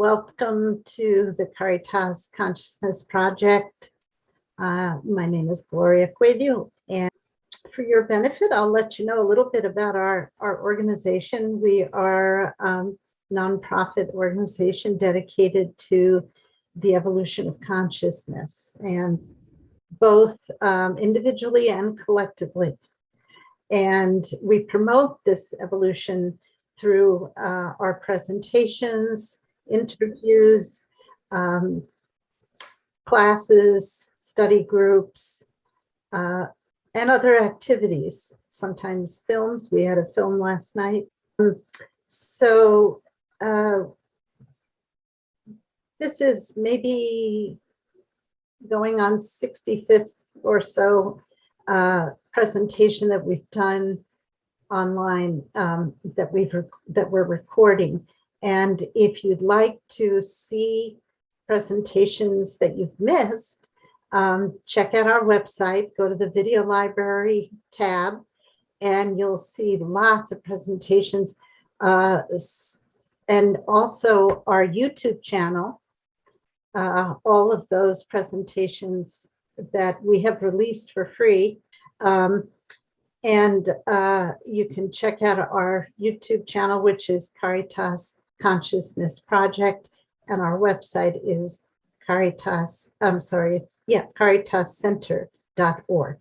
Welcome to the Caritas Consciousness Project. My name is Gloria Coelho, and for your benefit, I'll let you know a little bit about our organization. We are a nonprofit organization dedicated to the evolution of consciousness, and both individually and collectively. And we promote this evolution through our presentations, interviews, classes, study groups, and other activities, sometimes films. We had a film last night. So this is maybe going on 65th or so presentation that we've done online that we're recording. And if you'd like to see presentations that you've missed, check out our website, go to the video library tab, and you'll see lots of presentations. And also our YouTube channel, all of those presentations that we have released for free. And you can check out our YouTube channel, which is Caritas Consciousness Project, and our website is caritascenter.org.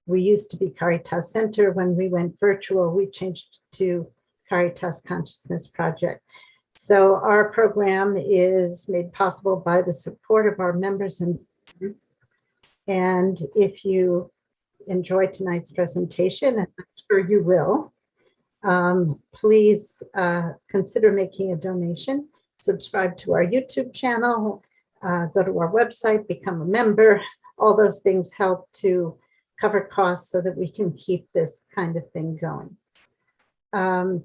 We used to be Caritas Center. When we went virtual, we changed to Caritas Consciousness Project. So our program is made possible by the support of our members, and if you enjoy tonight's presentation, and I'm sure you will, please consider making a donation, subscribe to our YouTube channel, go to our website, become a member. All those things help to cover costs so that we can keep this kind of thing going. And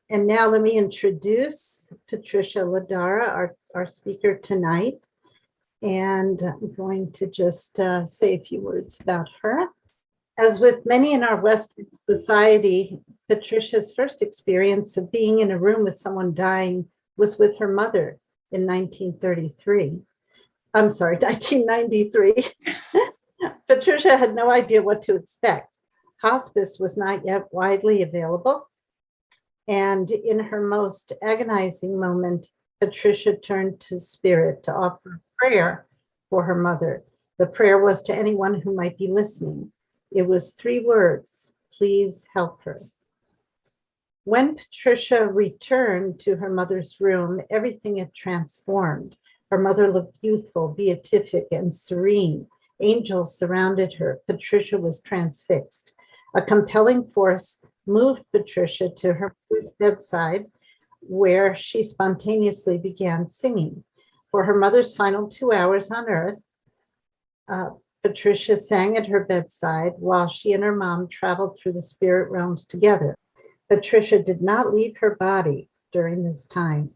now let me introduce Patricia Dara, our speaker tonight. And I'm going to just say a few words about her. As with many in our Western society, Patricia's first experience of being in a room with someone dying was with her mother in 1933. I'm sorry, 1993. Patricia had no idea what to expect. Hospice was not yet widely available. And in her most agonizing moment, Patricia turned to Spirit to offer prayer for her mother. The prayer was to anyone who might be listening. It was 3 words: please help her. When Patricia returned to her mother's room, everything had transformed. Her mother looked youthful, beatific, and serene. Angels surrounded her. Patricia was transfixed. A compelling force moved Patricia to her mother's bedside, where she spontaneously began singing. For her mother's final 2 hours on earth, Patricia sang at her bedside while she and her mom traveled through the spirit realms together. Patricia did not leave her body during this time.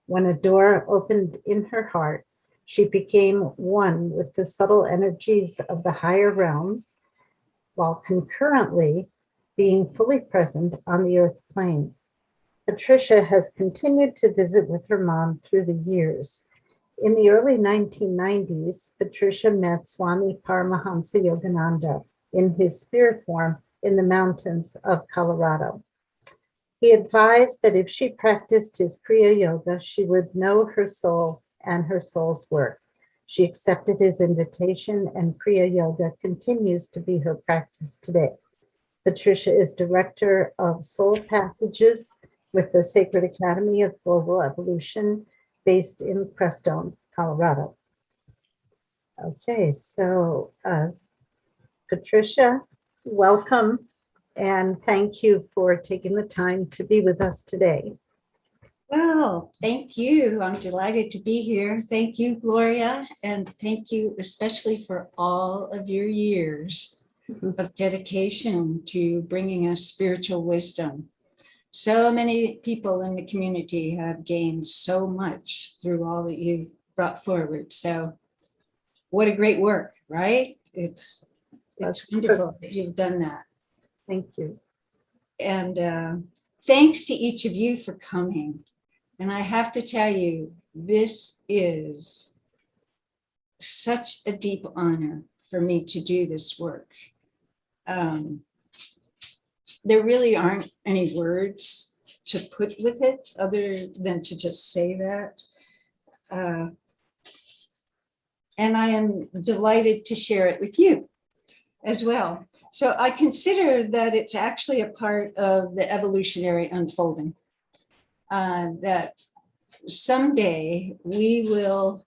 When a door opened in her heart, she became one with the subtle energies of the higher realms, while concurrently being fully present on the earth plane. Patricia has continued to visit with her mom through the years. In the early 1990s, Patricia met Swami Paramahansa Yogananda in his spirit form in the mountains of Colorado. He advised that if she practiced his Kriya Yoga, she would know her soul and her soul's work. She accepted his invitation, and Kriya Yoga continues to be her practice today. Patricia is director of Soul Passages with the Sacred Academy of Global Evolution, based in Crestone, Colorado. Okay, so Patricia, welcome, and thank you for taking the time to be with us today. Well, thank you. I'm delighted to be here. Thank you, Gloria, and thank you especially for all of your years of dedication to bringing us spiritual wisdom. So many people in the community have gained so much through all that you've brought forward. So what a great work, right? It's wonderful that you've done that. Thank you. And thanks to each of you for coming. And I have to tell you, this is such a deep honor for me to do this work. There really aren't any words to put with it other than to just say that. And I am delighted to share it with you as well. So I consider that it's actually a part of the evolutionary unfolding, that someday we will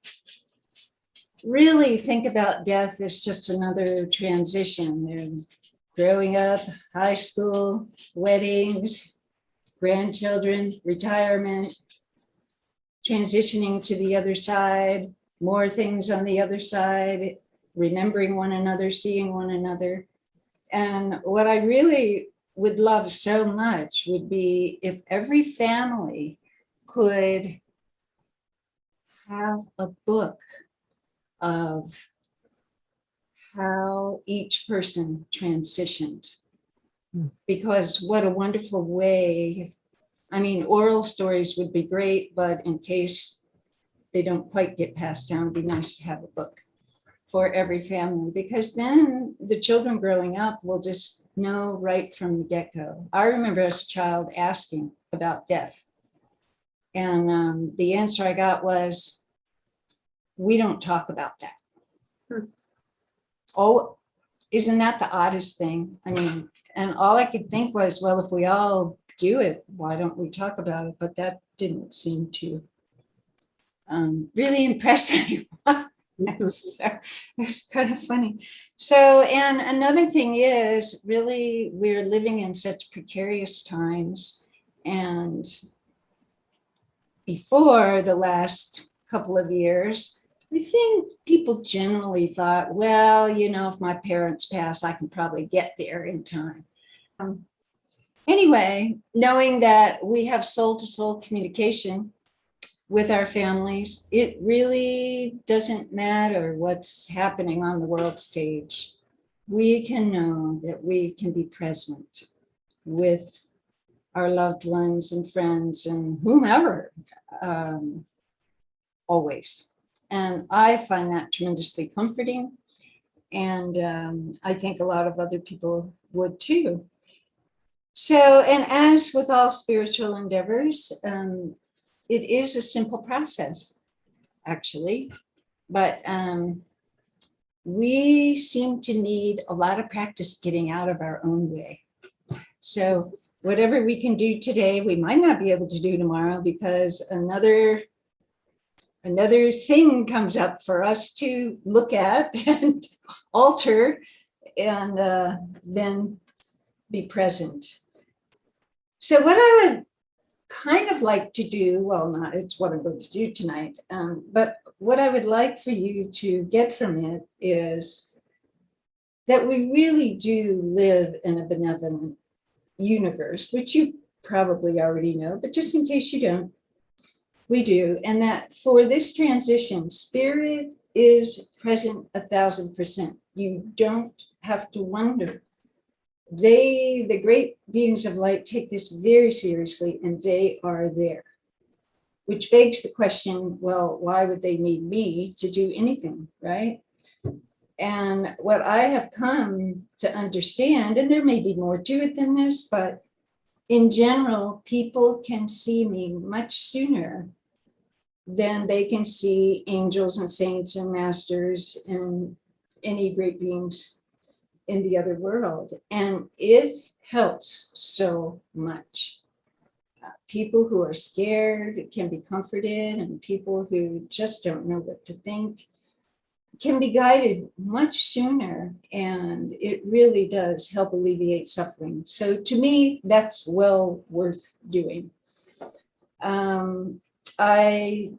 really think about death as just another transition. There's growing up, high school, weddings, grandchildren, retirement, transitioning to the other side, more things on the other side, remembering one another, seeing one another. And what I really would love so much would be if every family could have a book of how each person transitioned. Because what a wonderful way. I mean, oral stories would be great, but in case they don't quite get passed down, it'd be nice to have a book for every family, because then the children growing up will just know right from the get-go. I remember as a child asking about death, and the answer I got was, we don't talk about that. Oh, isn't that the oddest thing? I mean, and all I could think was, well, if we all do it, why don't we talk about it? But that didn't seem to really impress anyone. So it was kind of funny. So, and another thing is, really, we're living in such precarious times. And before the last couple of years, I think people generally thought, well, you know, if my parents pass, I can probably get there in time. Anyway, knowing that we have soul-to-soul communication with our families, it really doesn't matter what's happening on the world stage. We can know that we can be present with our loved ones and friends and whomever, always. And I find that tremendously comforting. And I think a lot of other people would too. So, and as with all spiritual endeavors, it is a simple process, actually, but we seem to need a lot of practice getting out of our own way. So whatever we can do today, we might not be able to do tomorrow, because another thing comes up for us to look at and alter, and then be present. So what I would kind of like to do, well, not it's what I'm going to do tonight, but what I would like for you to get from it is that we really do live in a benevolent universe, which you probably already know, but just in case you don't, we do. And that for this transition, spirit is present 1,000%. You don't have to wonder. The great beings of light, take this very seriously, and they are there. Which begs the question, well, why would they need me to do anything, right? And what I have come to understand, and there may be more to it than this, but in general, people can see me much sooner than they can see angels and saints and masters and any great beings in the other world. And it helps so much. People who are scared can be comforted, and people who just don't know what to think can be guided much sooner. And it really does help alleviate suffering. So to me, that's well worth doing. I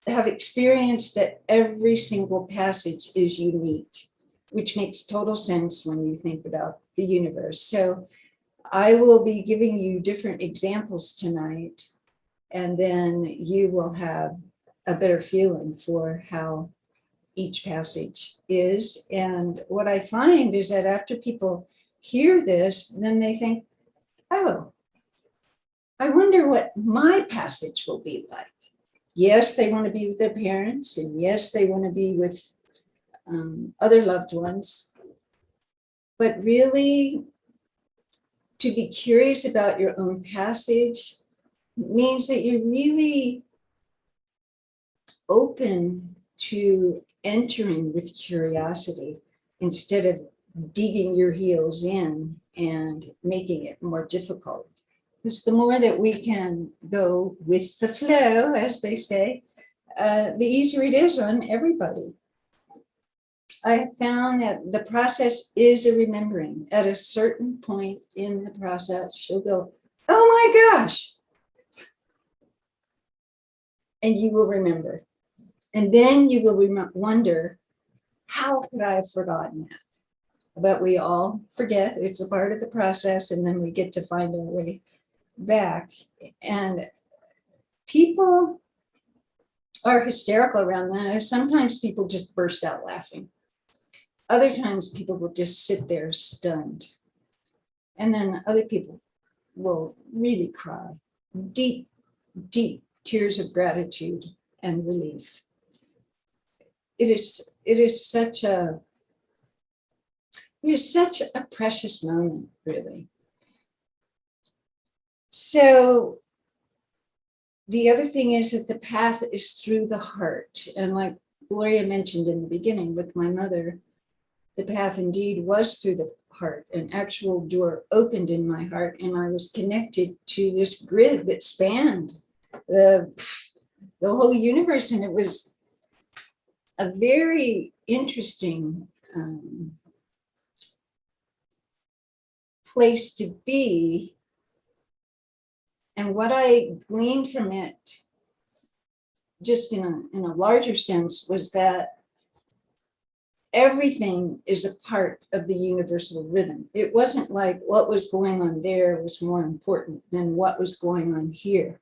have experienced that every single passage is unique, which makes total sense when you think about the universe. So I will be giving you different examples tonight, and then you will have a better feeling for how each passage is. And what I find is that after people hear this, then they think, oh, I wonder what my passage will be like. Yes, they want to be with their parents, and yes, they want to be with other loved ones. But really, to be curious about your own passage means that you're really open to entering with curiosity instead of digging your heels in and making it more difficult. Because the more that we can go with the flow, as they say, the easier it is on everybody. I have found that the process is a remembering. At a certain point in the process, she'll go, oh my gosh. And you will remember. And then you will wonder, how could I have forgotten that? But we all forget. It's a part of the process. And then we get to find our way back. And people are hysterical around that. Sometimes people just burst out laughing. Other times people will just sit there stunned. And then other people will really cry. Deep, deep tears of gratitude and relief. It is such a precious moment, really. So the other thing is that the path is through the heart. And like Gloria mentioned in the beginning with my mother, the path indeed was through the heart. An actual door opened in my heart, and I was connected to this grid that spanned the whole universe. And it was a very interesting place to be. And what I gleaned from it, just in a larger sense, was that everything is a part of the universal rhythm. It wasn't like what was going on there was more important than what was going on here.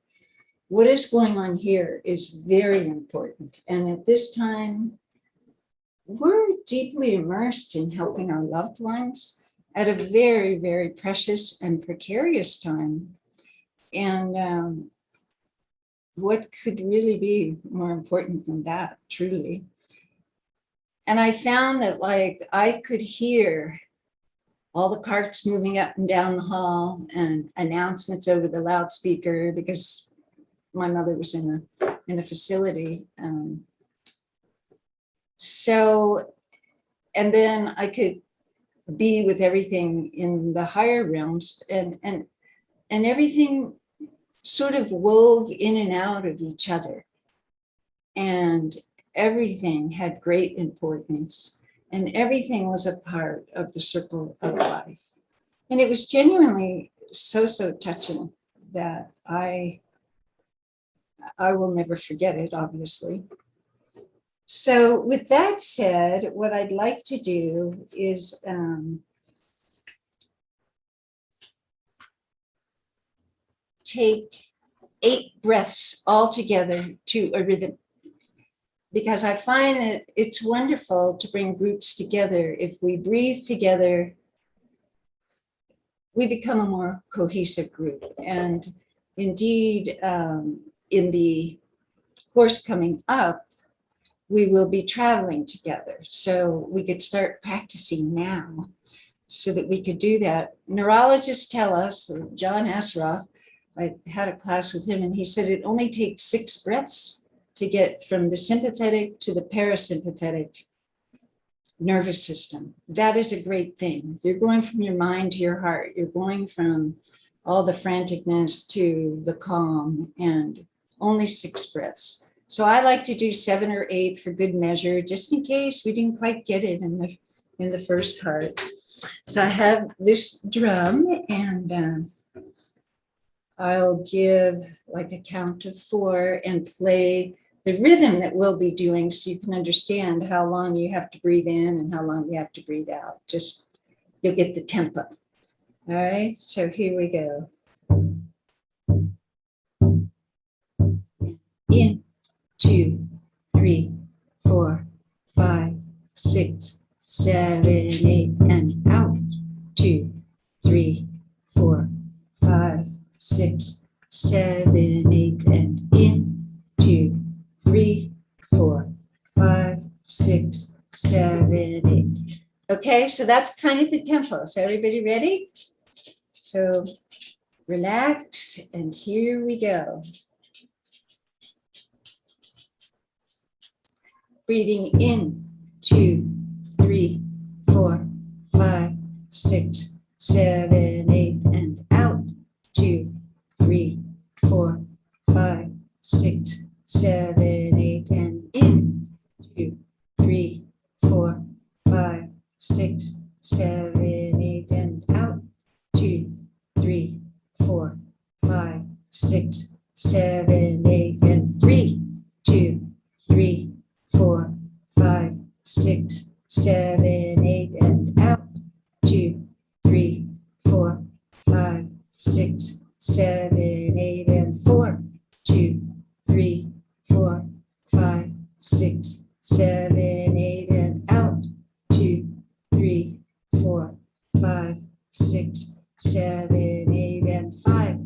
What is going on here is very important. And at this time, we're deeply immersed in helping our loved ones at a very, very precious and precarious time. And what could really be more important than that, truly? And I found that, like, I could hear all the carts moving up and down the hall and announcements over the loudspeaker, because my mother was in a facility. So, and then I could be with everything in the higher realms, and everything sort of wove in and out of each other. And everything had great importance, and everything was a part of the circle of life. And it was genuinely so touching that I will never forget it, obviously. So with that said, what I'd like to do is take 8 breaths all together to a rhythm, because I find that it's wonderful to bring groups together. If we breathe together, we become a more cohesive group. And indeed, in the course coming up, we will be traveling together. So we could start practicing now so that we could do that. Neurologists tell us, John Asroff, I had a class with him, and he said it only takes 6 breaths to get from the sympathetic to the parasympathetic nervous system. That is a great thing. You're going from your mind to your heart. You're going from all the franticness to the calm, and only 6 breaths. So I like to do 7 or 8 for good measure, just in case we didn't quite get it in the first part. So I have this drum, and I'll give like a count of 4 and play the rhythm that we'll be doing, so you can understand how long you have to breathe in and how long you have to breathe out. Just, you'll get the tempo. All right, so here we go. In, 2, 3, 4, 5, 6, 7, 8, and out. 2, 3, 4, 5, 6, 7, 8, and in, 2, 3, 4, 5, 6, 7, 8. Okay, so that's kind of the tempo. So everybody ready? So relax, and here we go. Breathing in, 2, 3, 4, 5, 6, 7, 8, and out, 2, 3, 4, 5, 6, 7, 8, and in, 2, 3, 4, 5, 6, 7, 8, and out, 2, 3, 4, 5, 6, 7, 8, and 3, 2, 3, 4, 5, 6, 7, 8, and out, 2, 3, 4, 5, 6, 7, 8, and 4, 2, 3, 4, 5, 6, 7, 8, and out, 2, 3, 4, 5, 6, 7, 8, and 5,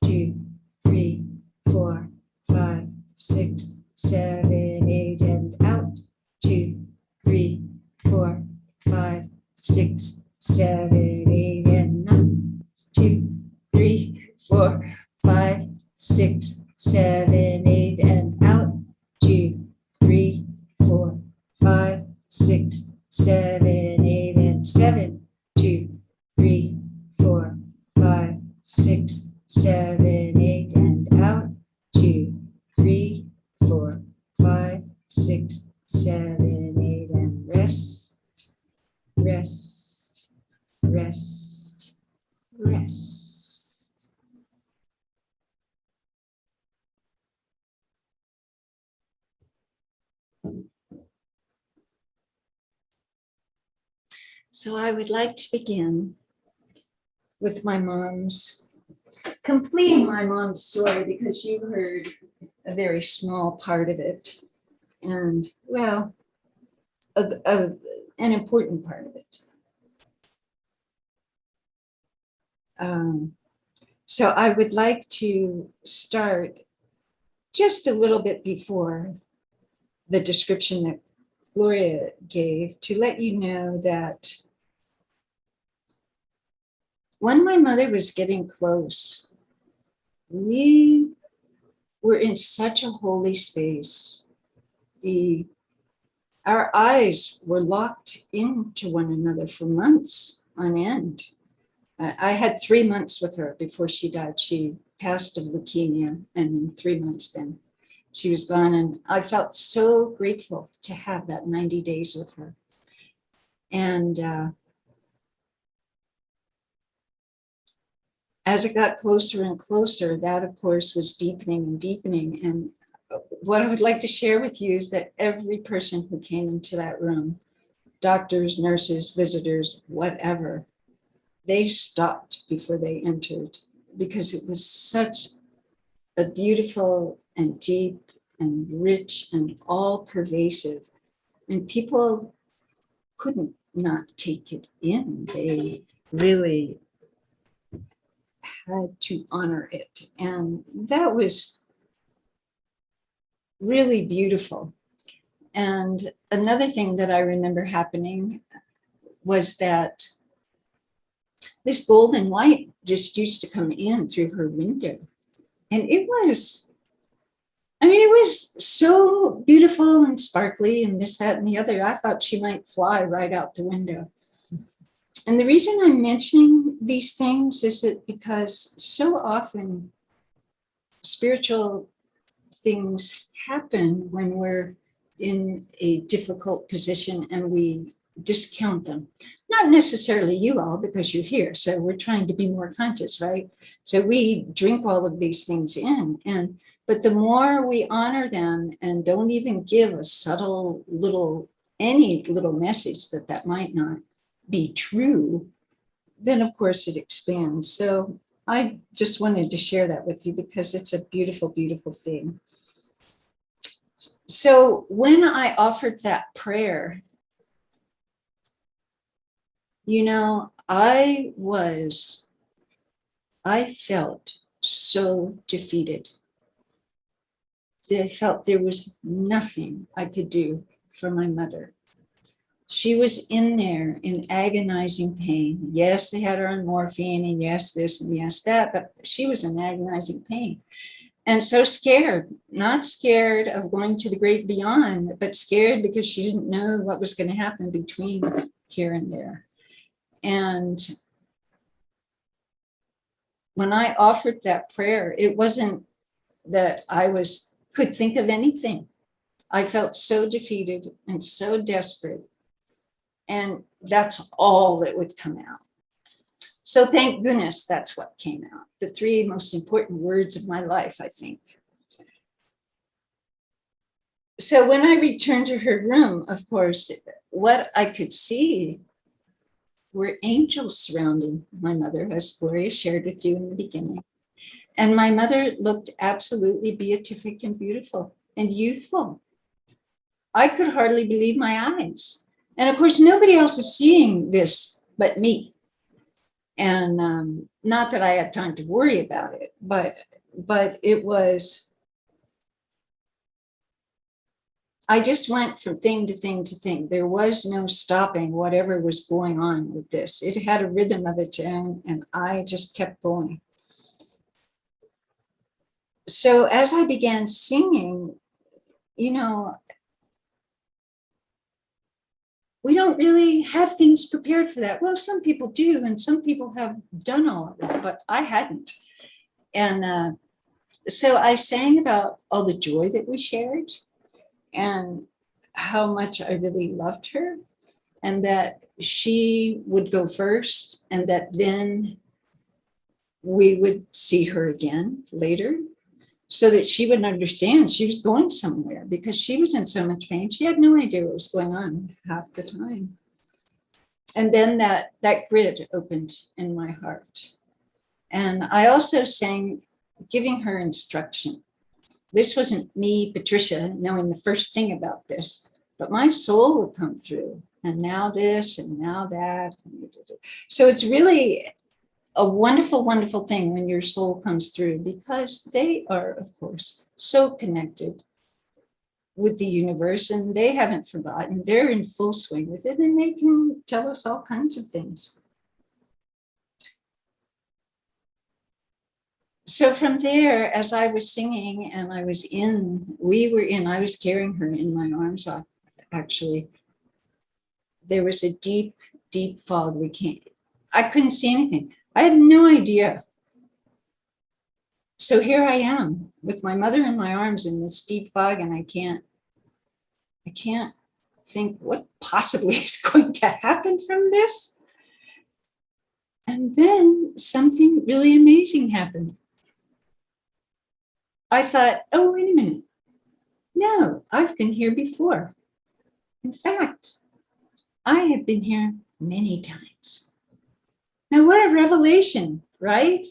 2, 3, 4, 5, 6, 7, 8, and out, 2, 3, 4, 5, 6, 7, 8, and 9, 2, 3, 4, 5, 6, 7, 8, and out, 2, 3, 4, 5, 6, 7, 8, and 7, 2, 3, 4, 5, 6, 7, 8, and out, 2, 3, 4, 5, 6, 7, 8, and rest, rest, rest, rest. So I would like to begin with completing my mom's story, because you heard a very small part of it. And, well, an important part of it. So I would like to start just a little bit before the description that Gloria gave, to let you know that when my mother was getting close, we were in such a holy space. Our eyes were locked into one another for months on end. I had 3 months with her before she died. She passed of leukemia, and in 3 months then she was gone. And I felt so grateful to have that 90 days with her. And as it got closer and closer, that of course was deepening and deepening. And what I would like to share with you is that every person who came into that room, doctors, nurses, visitors, whatever, they stopped before they entered, because it was such a beautiful and deep and rich and all pervasive. And people couldn't not take it in. They really had to honor it. And that was really beautiful. And another thing that I remember happening was that this golden light just used to come in through her window. And it was so beautiful and sparkly and this, that, and the other. I thought she might fly right out the window. And the reason I'm mentioning these things is that because so often spiritual things happen when we're in a difficult position and we discount them. Not necessarily you all, because you're here. So we're trying to be more conscious, right? So we drink all of these things in. But the more we honor them and don't even give a subtle any little message that might not be true, then of course it expands. So I just wanted to share that with you because it's a beautiful, beautiful thing. So when I offered that prayer, I felt so defeated. I felt there was nothing I could do for my mother. She was in there in agonizing pain. Yes, they had her on morphine, and yes, this and yes, that, but she was in agonizing pain. And so scared, not scared of going to the great beyond, but scared because she didn't know what was going to happen between here and there. And when I offered that prayer, it wasn't that I could think of anything. I felt so defeated and so desperate. And that's all that would come out. So thank goodness that's what came out. The three most important words of my life, I think. So when I returned to her room, of course, what I could see were angels surrounding my mother, as Gloria shared with you in the beginning. And my mother looked absolutely beatific and beautiful and youthful. I could hardly believe my eyes. And of course, nobody else is seeing this but me. And not that I had time to worry about it, but it was, I just went from thing to thing to thing. There was no stopping whatever was going on with this. It had a rhythm of its own, and I just kept going. So as I began singing, you know, we don't really have things prepared for that. Well, some people do, and some people have done all of it, but I hadn't. And so I sang about all the joy that we shared and how much I really loved her, and that she would go first, and that then we would see her again later, so that she would understand she was going somewhere, because she was in so much pain. She had no idea what was going on half the time. And then that grid opened in my heart. And I also sang, giving her instruction. This wasn't me, Patricia, knowing the first thing about this, but my soul would come through. And now this, and now that. So it's really a wonderful, wonderful thing when your soul comes through, because they are, of course, so connected with the universe, and they haven't forgotten. They're in full swing with it, and they can tell us all kinds of things. So from there, as I was singing and I was carrying her in my arms, actually. There was a deep, deep fog. I couldn't see anything. I had no idea. So here I am with my mother in my arms in this deep fog, and I can't think what possibly is going to happen from this. And then something really amazing happened. I thought, oh, wait a minute. No, I've been here before. In fact, I have been here many times. Now, what a revelation, right?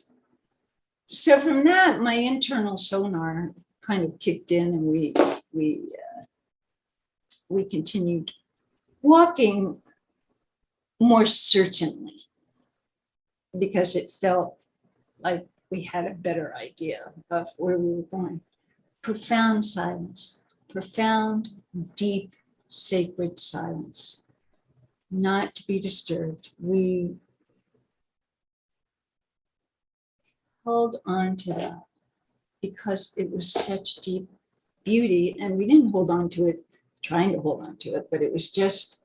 So from that, my internal sonar kind of kicked in, and we continued walking more certainly, because it felt like we had a better idea of where we were going. Profound silence, profound, deep, sacred silence, not to be disturbed. We held on to that because it was such deep beauty, and we didn't hold on to it trying to hold on to it, but it was just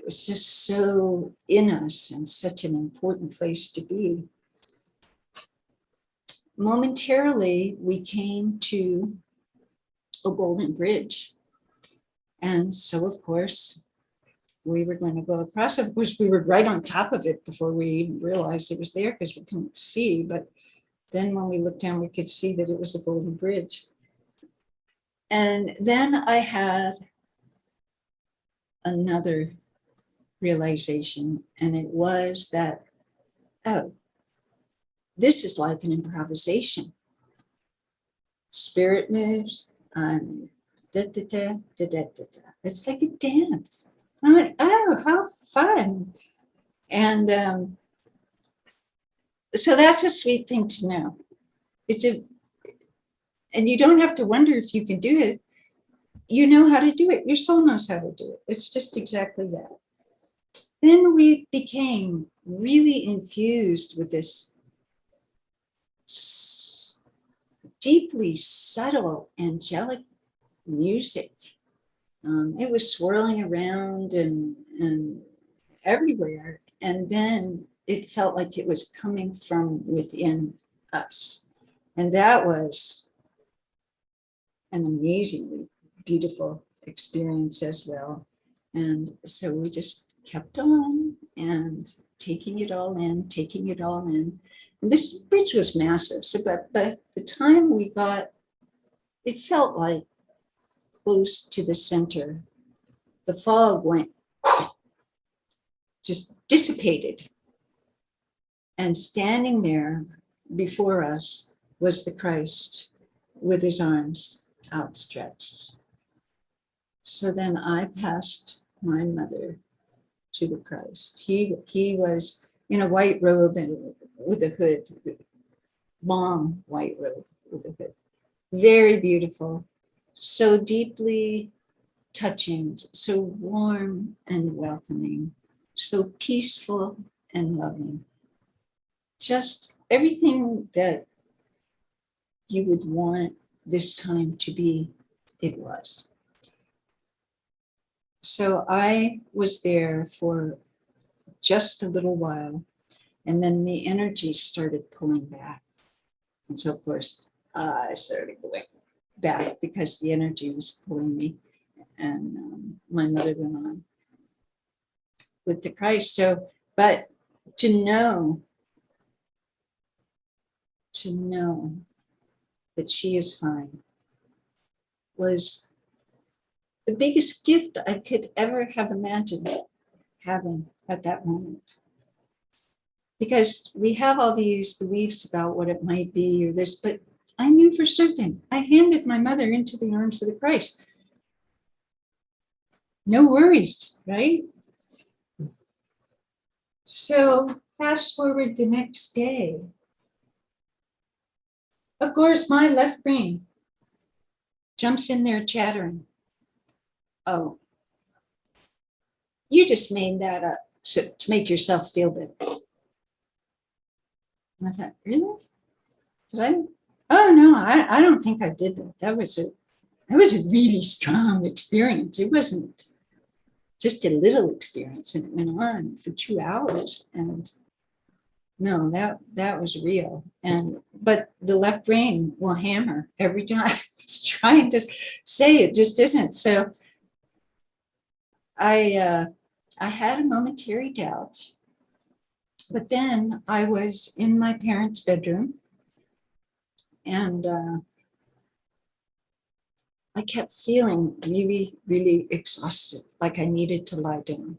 so in us, and such an important place to be. Momentarily, we came to a golden bridge, and so of course we were going to go across. Of course, we were right on top of it before we even realized it was there, because we couldn't see. But then when we looked down, we could see that it was a golden bridge. And then I had another realization, and it was that, oh, this is like an improvisation. Spirit moves, da, da, da, da, da, da. It's like a dance. I went, oh, how fun. And so that's a sweet thing to know. and you don't have to wonder if you can do it. You know how to do it. Your soul knows how to do it. It's just exactly that. Then we became really infused with this deeply subtle angelic music. It was swirling around and everywhere. And then it felt like it was coming from within us. And that was an amazingly beautiful experience as well. And so we just kept on and taking it all in, taking it all in. And this bridge was massive. So, but the time we got, it felt like close to the center. The fog went, just dissipated. And standing there before us was the Christ with his arms outstretched. So then I passed my mother to the Christ. He was in a white robe and with a hood, long white robe with a hood. Very beautiful, so deeply touching, so warm and welcoming, so peaceful and loving. Just everything that you would want this time to be, it was. So I was there for just a little while, and then the energy started pulling back. And so, of course, I started going back because the energy was pulling me, and my mother went on with the Christ. So, but to know that she is fine was the biggest gift I could ever have imagined having at that moment. Because we have all these beliefs about what it might be or this, but I knew for certain. I handed my mother into the arms of the Christ. No worries, right? So fast forward the next day. Of course, my left brain jumps in there chattering. Oh, you just made that up to make yourself feel better. And I thought, really? Did I? Oh no, I don't think I did that. That was a really strong experience. It wasn't just a little experience, and it went on for 2 hours. And no, that was real. But the left brain will hammer every time it's trying to say it just isn't. So I had a momentary doubt, but then I was in my parents' bedroom, and I kept feeling really, really exhausted, like I needed to lie down.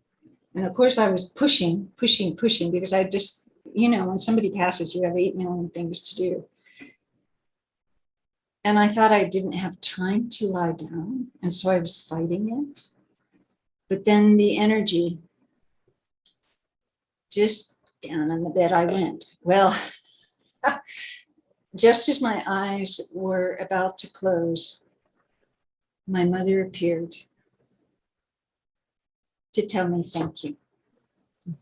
And of course I was pushing, because I just, when somebody passes, you have 8 million things to do. And I thought I didn't have time to lie down. And so I was fighting it. But then the energy, just down on the bed I went. Well, just as my eyes were about to close, my mother appeared to tell me thank you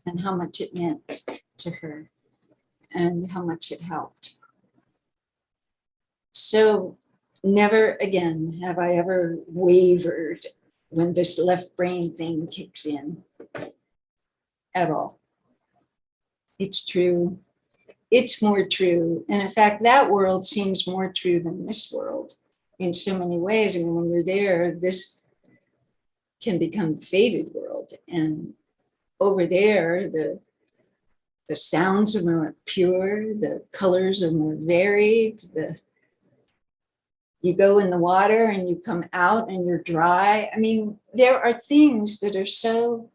and how much it meant to her and how much it helped. So never again have I ever wavered when this left brain thing kicks in at all. It's true. It's more true. And in fact, that world seems more true than this world in so many ways. I mean, when you're there, this can become the faded world. And over there, the sounds are more pure, the colors are more varied, you go in the water and you come out and you're dry. I mean, there are things that are so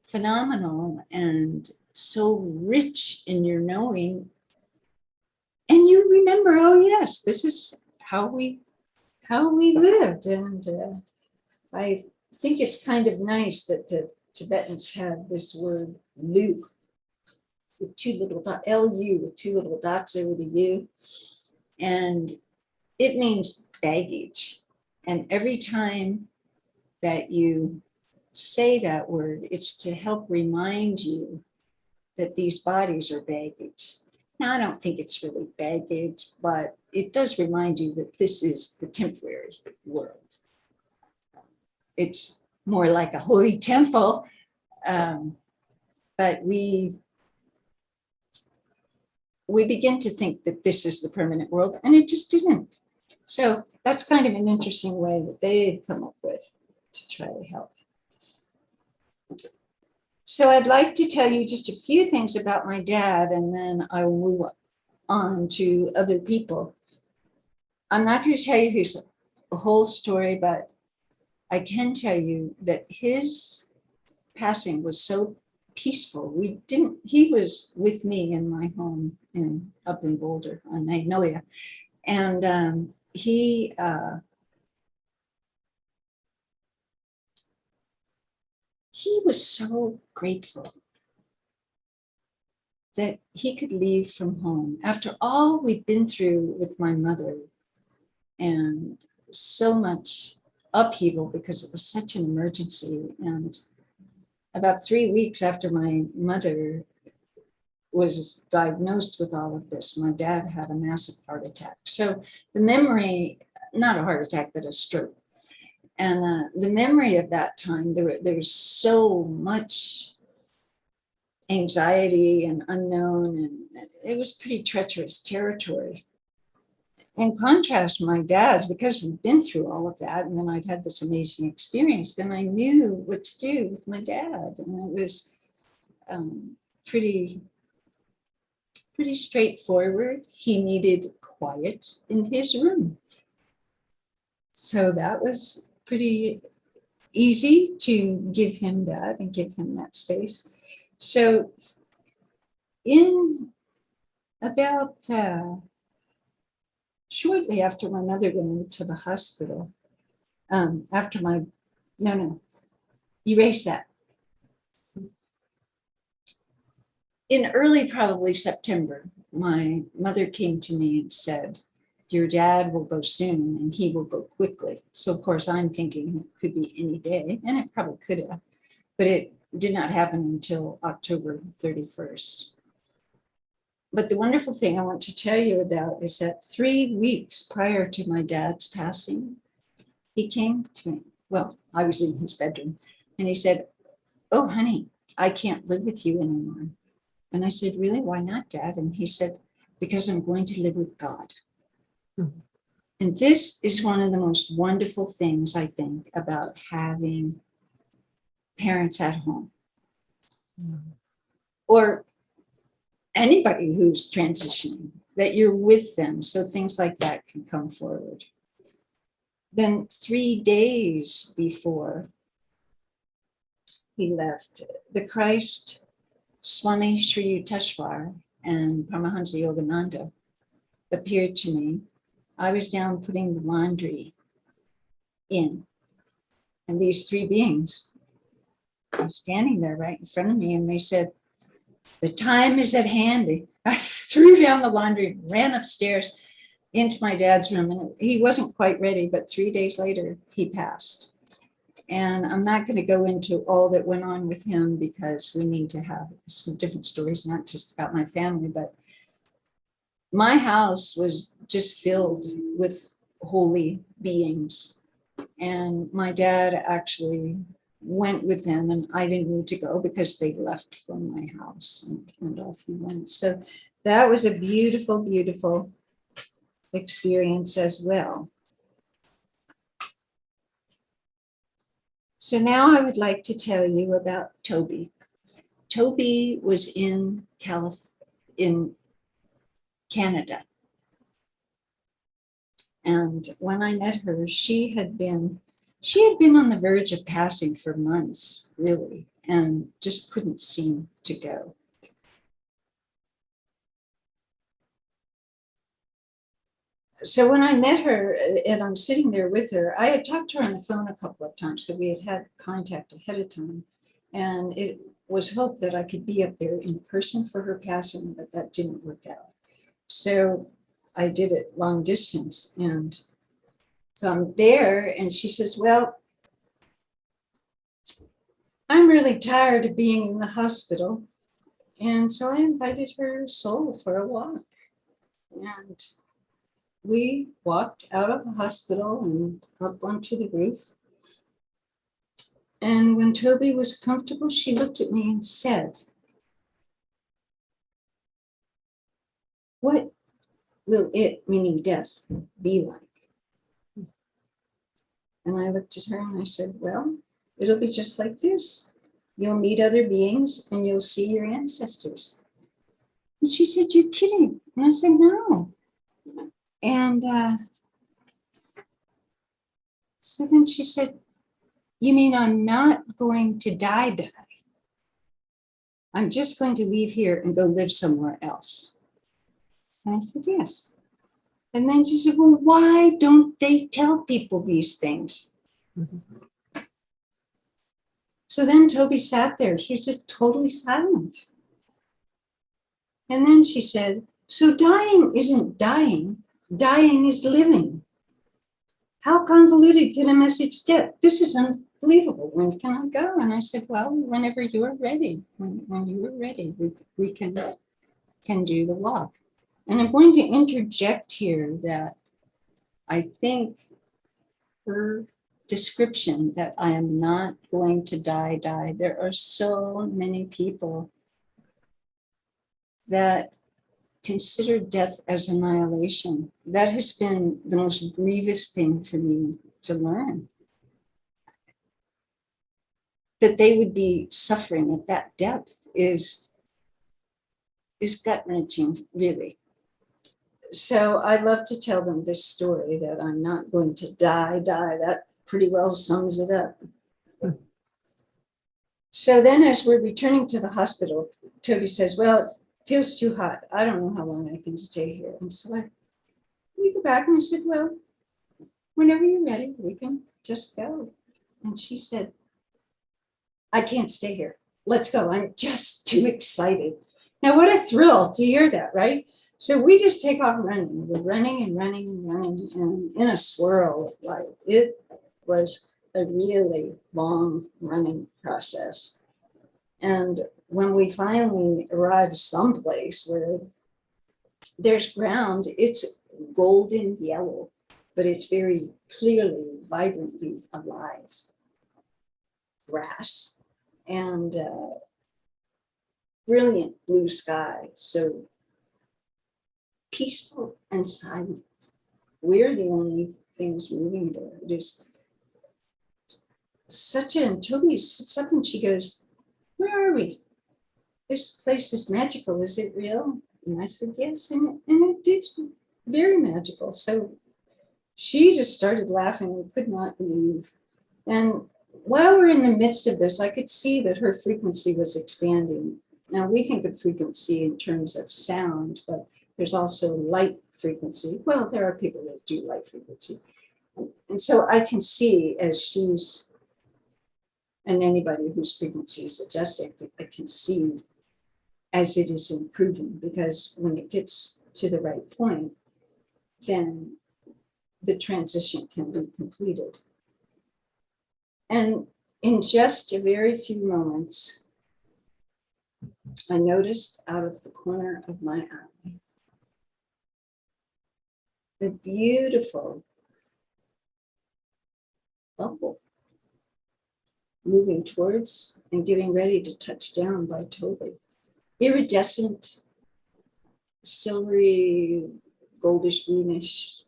phenomenal and so rich in your knowing. And you remember, oh yes, this is how we lived. And I think it's kind of nice that the Tibetans have this word lu with 2 little dots, L-U with 2 little dots over the U. And it means baggage. And every time that you say that word, it's to help remind you that these bodies are baggage. Now, I don't think it's really baggage, but it does remind you that this is the temporary world. It's more like a holy temple, but we begin to think that this is the permanent world, and it just isn't. So that's kind of an interesting way that they've come up with to try to help. So I'd like to tell you just a few things about my dad, and then I will move on to other people. I'm not going to tell you his whole story, but I can tell you that his passing was so peaceful. He was with me in my home up in Boulder on Magnolia. And he was so grateful that he could leave from home after all we'd been through with my mother and so much upheaval because it was such an emergency. And about 3 weeks after my mother was diagnosed with all of this, my dad had a massive heart attack. So the memory, not a heart attack, but a stroke. And the memory of that time, there was so much anxiety and unknown, and it was pretty treacherous territory. In contrast, my dad's, because we'd been through all of that, and then I'd had this amazing experience, then I knew what to do with my dad. And it was pretty straightforward. He needed quiet in his room. So that was pretty easy to give him that and give him that space. So in about shortly after my mother went into the hospital, erase that. In early, probably September, my mother came to me and said, your dad will go soon and he will go quickly. So of course I'm thinking it could be any day, and it probably could have, but it did not happen until October 31st. But the wonderful thing I want to tell you about is that 3 weeks prior to my dad's passing, he came to me. Well, I was in his bedroom, and he said, oh, honey, I can't live with you anymore. And I said, really, why not, Dad? And he said, because I'm going to live with God. Mm-hmm. And this is one of the most wonderful things, I think, about having parents at home. Mm-hmm. Or anybody who's transitioning, that you're with them, so things like that can come forward. Then 3 days before he left, the Christ, Swami Sri Yukteswar and Paramahansa Yogananda appeared to me. I was down putting the laundry in, and these 3 beings were standing there right in front of me, and they said, the time is at hand. I threw down the laundry, ran upstairs into my dad's room, and he wasn't quite ready, but 3 days later, he passed. And I'm not going to go into all that went on with him because we need to have some different stories, not just about my family, but my house was just filled with holy beings. And my dad actually went with them, and I didn't need to go because they left from my house, and off he went. So that was a beautiful, beautiful experience as well. So now I would like to tell you about Toby. Toby was in Canada. And when I met her, she had been on the verge of passing for months, really, and just couldn't seem to go. So when I met her, and I'm sitting there with her, I had talked to her on the phone a couple of times, so we had had contact ahead of time. And it was hoped that I could be up there in person for her passing, but that didn't work out. So I did it long distance. And so I'm there and she says, well, I'm really tired of being in the hospital. And so I invited her soul for a walk. And we walked out of the hospital and up onto the roof. And when Toby was comfortable, she looked at me and said, what will it, meaning death, be like? And I looked at her and I said, well, it'll be just like this. You'll meet other beings and you'll see your ancestors. And she said, you're kidding. And I said, no. And so then she said, you mean I'm not going to die? I'm just going to leave here and go live somewhere else. And I said, yes. And then she said, well, why don't they tell people these things? Mm-hmm. So then Toby sat there. She was just totally silent. And then she said, so dying isn't dying. Dying is living. How convoluted can a message get? This is unbelievable. When can I go? And I said, well, whenever you're ready. When you are ready, we can do the walk. And I'm going to interject here that I think her description that I am not going to die. There are so many people that consider death as annihilation. That has been the most grievous thing for me to learn. That they would be suffering at that depth is gut-wrenching, really. So I love to tell them this story that I'm not going to die. That pretty well sums it up. So then as we're returning to the hospital, Toby says, well, it feels too hot. I don't know how long I can stay here. And so we go back and I said, well, whenever you're ready, we can just go. And she said, I can't stay here. Let's go. I'm just too excited. Now, what a thrill to hear that, right? So we just take off running. We're running and running and running and in a swirl of light. It was a really long running process. And when we finally arrive someplace where there's ground, it's golden yellow, but it's very clearly, vibrantly alive. Grass and brilliant blue sky, so peaceful and silent. We're the only things moving there. It is such a, and Toby sits up and she goes, where are we? This place is magical, is it real? And I said, yes, and it did, very magical. So she just started laughing and could not believe. And while we're in the midst of this, I could see that her frequency was expanding. Now we think of frequency in terms of sound, but there's also light frequency. Well, there are people that do light frequency. And so I can see as she's, and anybody whose frequency is adjusting, I can see as it is improving, because when it gets to the right point, then the transition can be completed. And in just a very few moments, I noticed out of the corner of my eye a beautiful bubble moving towards and getting ready to touch down by Toby. Iridescent, silvery, goldish, greenish,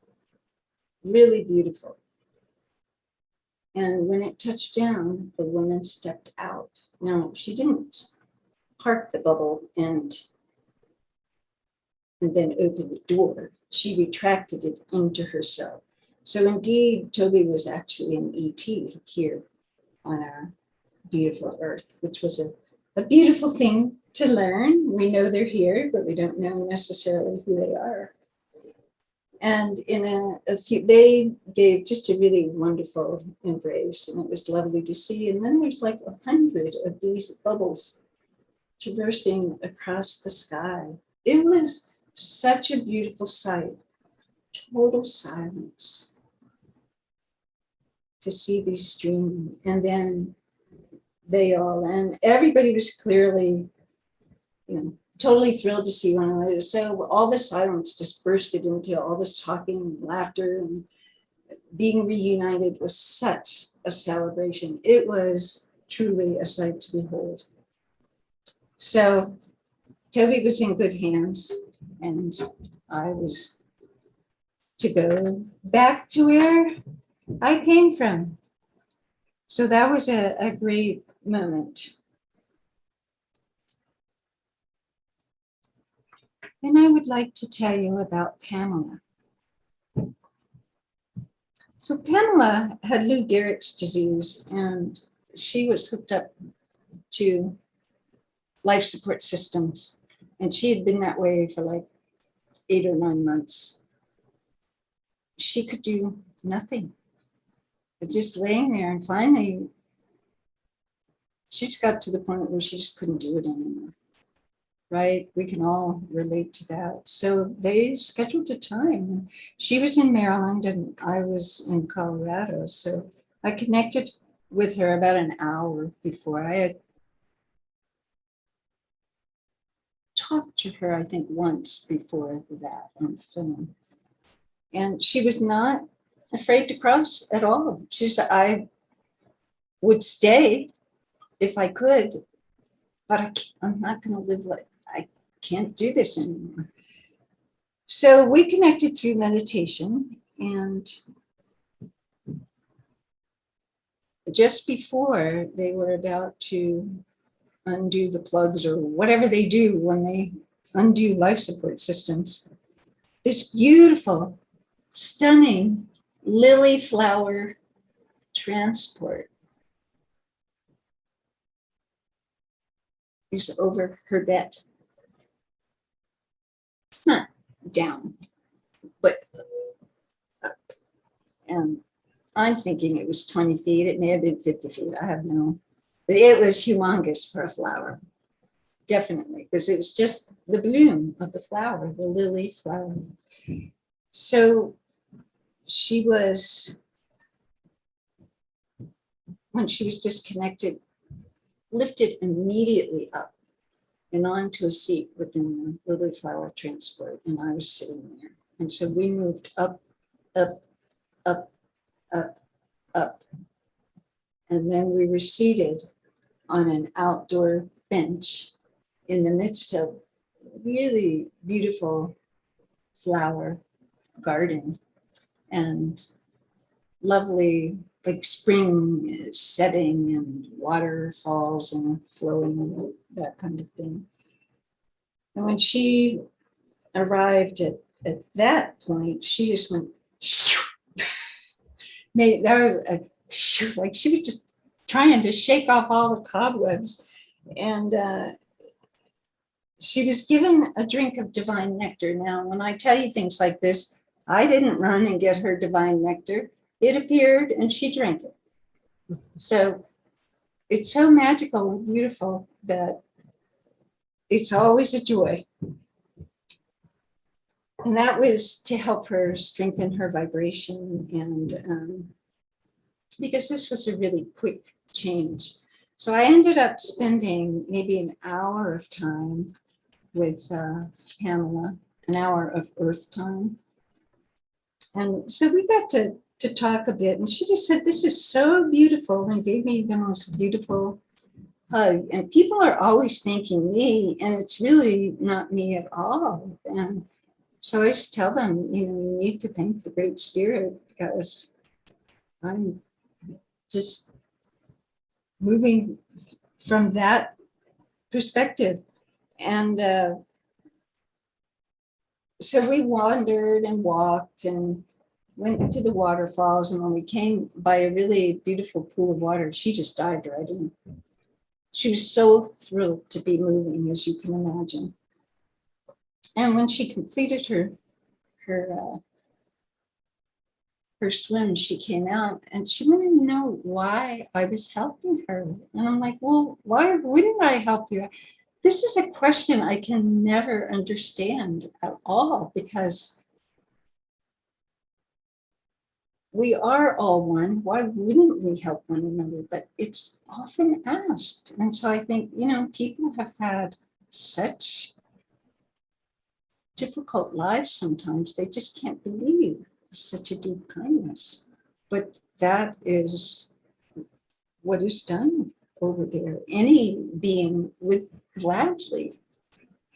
really beautiful. And when it touched down, the woman stepped out. Now, she didn't park the bubble and then open the door. She retracted it into herself. So indeed, Toby was actually an ET here on our beautiful Earth, which was a beautiful thing to learn. We know they're here, but we don't know necessarily who they are. And in a few, they gave just a really wonderful embrace, and it was lovely to see. And then there's like 100 of these bubbles traversing across the sky. It was such a beautiful sight. total silence to see these streaming. And then and everybody was clearly, totally thrilled to see one another. So all the silence just bursted into all this talking and laughter, and being reunited was such a celebration. It was truly a sight to behold. So Toby was in good hands, and I was to go back to where I came from. So that was a great moment. Then I would like to tell you about Pamela. So Pamela had Lou Gehrig's disease, and she was hooked up to life support systems. And she had been that way for like 8 or 9 months. She could do nothing. Just laying there, and finally, she just got to the point where she just couldn't do it anymore. Right? We can all relate to that. So they scheduled a time. She was in Maryland and I was in Colorado. So I connected with her about an hour before. I had talked to her, I think, once before that on film. And she was not afraid to cross at all. She said, I would stay if I could, but I'm not going to live like, I can't do this anymore. So we connected through meditation, and just before they were about to undo the plugs or whatever they do when they undo life support systems, this beautiful, stunning lily flower transport is over her bed. Not down, but up. And I'm thinking it was 20 feet. It may have been 50 feet. I have no, but it was humongous for a flower. Definitely, because it was just the bloom of the flower, the lily flower. So she was, when she was disconnected, lifted immediately up and onto a seat within the lily flower transport. And I was sitting there. And so we moved up, up, up, up, up. And then we were seated on an outdoor bench in the midst of really beautiful flower garden and lovely, like spring setting and waterfalls and flowing and that kind of thing. And when she arrived at that point, she just went, that was like she was just trying to shake off all the cobwebs. And she was given a drink of divine nectar. Now, when I tell you things like this, I didn't run and get her divine nectar. It appeared and she drank it. So it's so magical and beautiful that it's always a joy. And that was to help her strengthen her vibration, and because this was a really quick change. So I ended up spending maybe an hour of time with Pamela, an hour of earth time. And so we got to talk a bit, and she just said, this is so beautiful, and gave me the most beautiful hug. And people are always thanking me, and it's really not me at all. And so I just tell them, you need to thank the Great Spirit, because I'm just moving from that perspective. And so we wandered and walked and went to the waterfalls. And when we came by a really beautiful pool of water, she just dived right in. She was so thrilled to be moving, as you can imagine. And when she completed her swim, she came out and she wanted to know why I was helping her. And I'm like, well, why wouldn't I help you? This is a question I can never understand at all, because we are all one. Why wouldn't we help one another? But it's often asked. And so I think, people have had such difficult lives sometimes. They just can't believe such a deep kindness. But that is what is done over there. Any being would gladly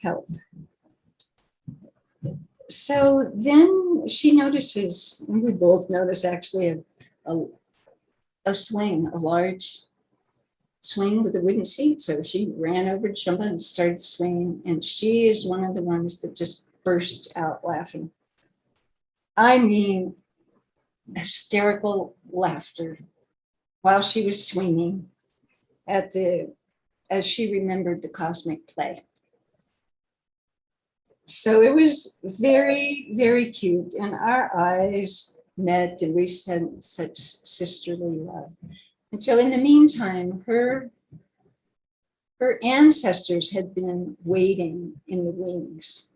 help. So then she notices, and we both notice actually, a swing, a large swing with a wooden seat. So she ran over to Shumba and started swinging. And she is one of the ones that just burst out laughing. I mean, hysterical laughter while she was swinging as she remembered the cosmic play. So it was very, very cute. And our eyes met and we sent such sisterly love. And so in the meantime, her ancestors had been waiting in the wings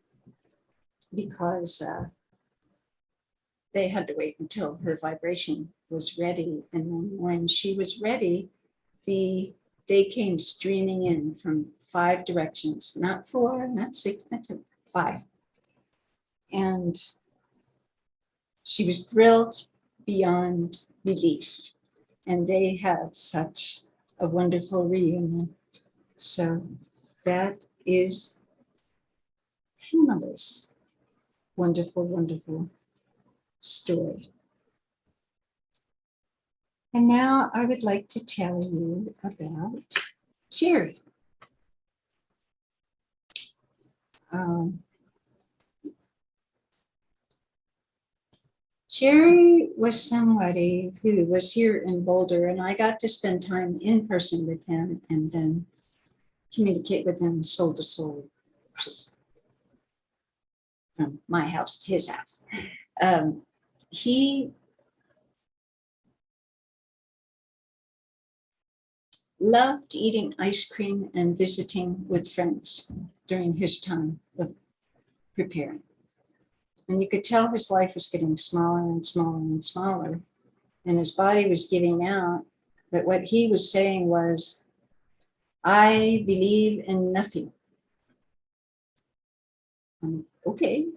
because they had to wait until her vibration was ready. And then when she was ready, they came streaming in from 5 directions, not 4, not 6, not 5. And she was thrilled beyond belief. And they had such a wonderful reunion. So that is Himala's wonderful, wonderful story. And now I would like to tell you about Jerry. Jerry was somebody who was here in Boulder, and I got to spend time in person with him and then communicate with him soul to soul, which is from my house to his house. He loved eating ice cream and visiting with friends during his time of preparing. And you could tell his life was getting smaller and smaller and smaller, and his body was giving out. But what he was saying was, I believe in nothing. Okay.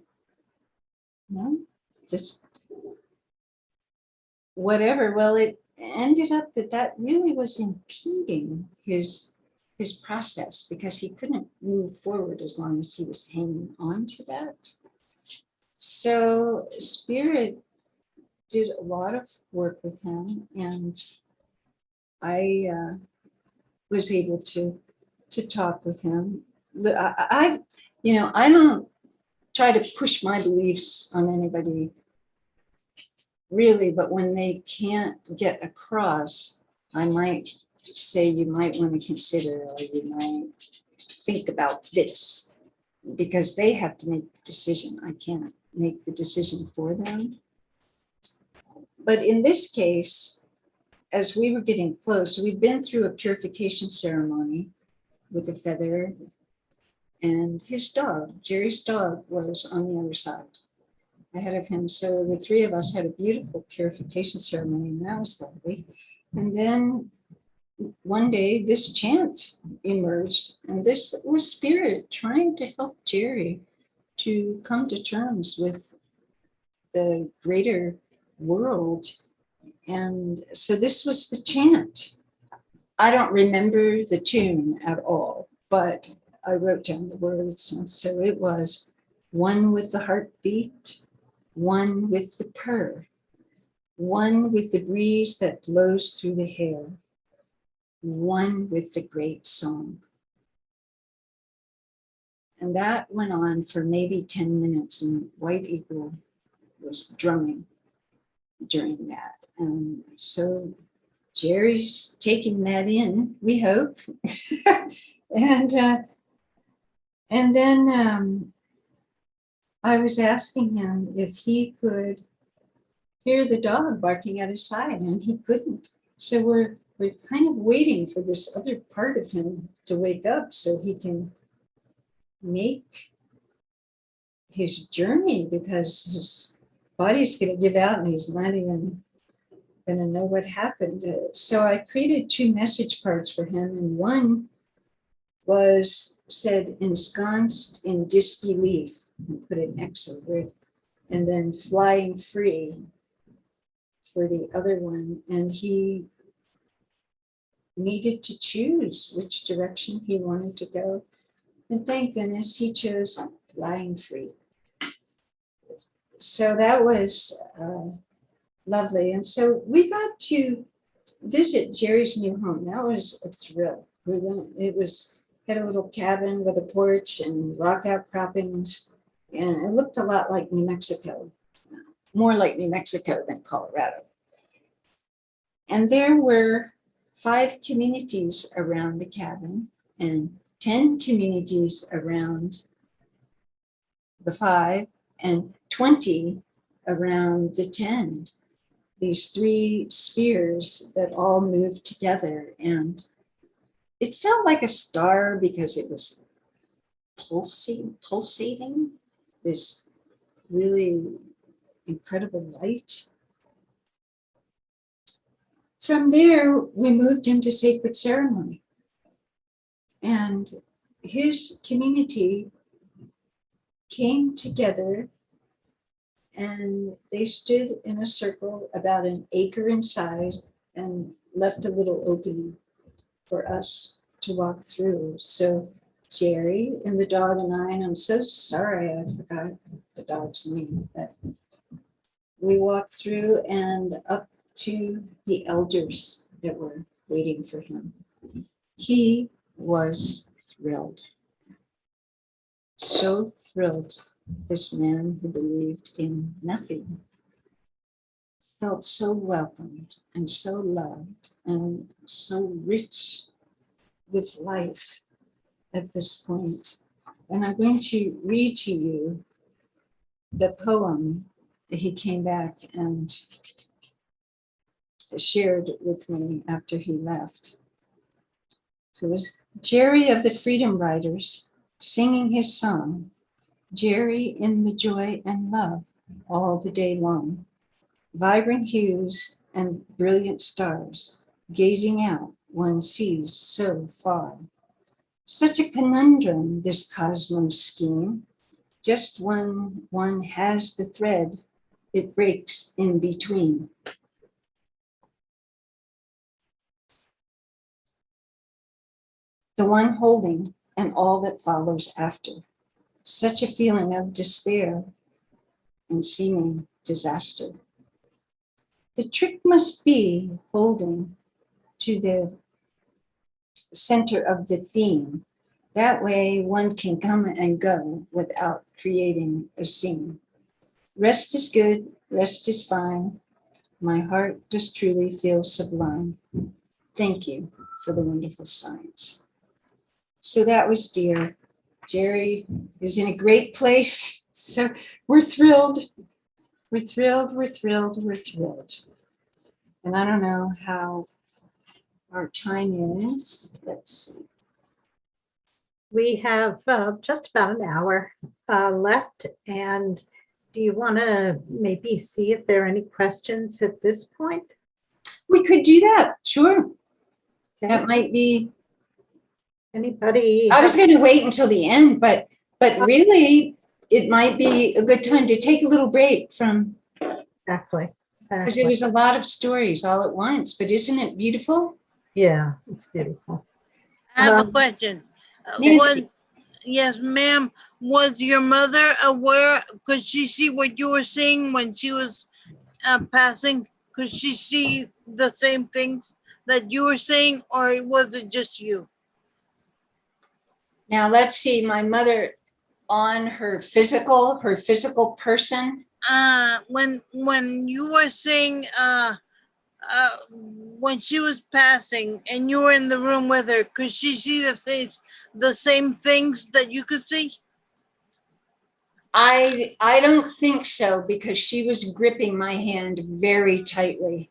No, just whatever. Well, it ended up that really was impeding his process because he couldn't move forward as long as he was hanging on to that. So Spirit did a lot of work with him, and I was able to talk with him. I don't try to push my beliefs on anybody, really, but when they can't get across, I might say you might want to consider, or you might think about this, because they have to make the decision. I can't make the decision for them. But in this case, as we were getting close, we'd been through a purification ceremony with a feather, and his dog, Jerry's dog, was on the other side ahead of him. So the 3 of us had a beautiful purification ceremony, and that was lovely. And then one day this chant emerged, and this was Spirit trying to help Jerry to come to terms with the greater world. And so this was the chant. I don't remember the tune at all, but I wrote down the words. And so it was, one with the heartbeat, one with the purr, one with the breeze that blows through the hair, one with the great song. And that went on for maybe 10 minutes, and White Eagle was drumming during that. And so Jerry's taking that in, we hope. And then I was asking him if he could hear the dog barking at his side, and he couldn't. So we're kind of waiting for this other part of him to wake up so he can make his journey, because his body's going to give out and he's not even going to know what happened. So I created 2 message cards for him, and one was said ensconced in disbelief, and put an X over it, and then flying free for the other one. And he needed to choose which direction he wanted to go. And thank goodness he chose flying free. So that was lovely. And so we got to visit Jerry's new home. That was a thrill. We went, it was, had a little cabin with a porch and rock outcroppings, and it looked a lot like New Mexico, more like New Mexico than Colorado. And there were 5 communities around the cabin and 10 communities around the 5 and 20 around the 10. These 3 spheres that all moved together, and it felt like a star because it was pulsating this really incredible light. From there, we moved into sacred ceremony, and his community came together and they stood in a circle about an acre in size and left a little opening for us to walk through. So Jerry and the dog and I, and I'm so sorry I forgot the dog's name, but we walked through and up to the elders that were waiting for him. He was thrilled. So thrilled. This man who believed in nothing felt so welcomed and so loved and so rich with life at this point. And I'm going to read to you the poem that he came back and shared with me after he left. So it was Jerry of the Freedom Riders singing his song, Jerry in the joy and love all the day long, vibrant hues and brilliant stars, gazing out one sees so far. Such a conundrum, this cosmos scheme, just when one has the thread, it breaks in between. The one holding and all that follows after. Such a feeling of despair and seeming disaster. The trick must be holding to the center of the theme. That way one can come and go without creating a scene. Rest is good, rest is fine. My heart does truly feel sublime. Thank you for the wonderful signs. So that was dear. Jerry is in a great place. So we're thrilled. We're thrilled, we're thrilled, we're thrilled. And I don't know how our time is. Let's see. We have just about an hour left. And do you want to maybe see if there are any questions at this point? We could do that, sure. Okay. That might be. Anybody? I was going to wait until the end, but really, it might be a good time to take a little break from. Exactly. Because there was a lot of stories all at once, but isn't it beautiful? Yeah, it's beautiful. I have a question. Yes, ma'am. Was your mother aware? Could she see what you were seeing when she was passing? Could she see the same things that you were saying, or was it just you? Now let's see. My mother, on her physical person. When you were saying when she was passing and you were in the room with her, could she see the same things that you could see? I don't think so, because she was gripping my hand very tightly.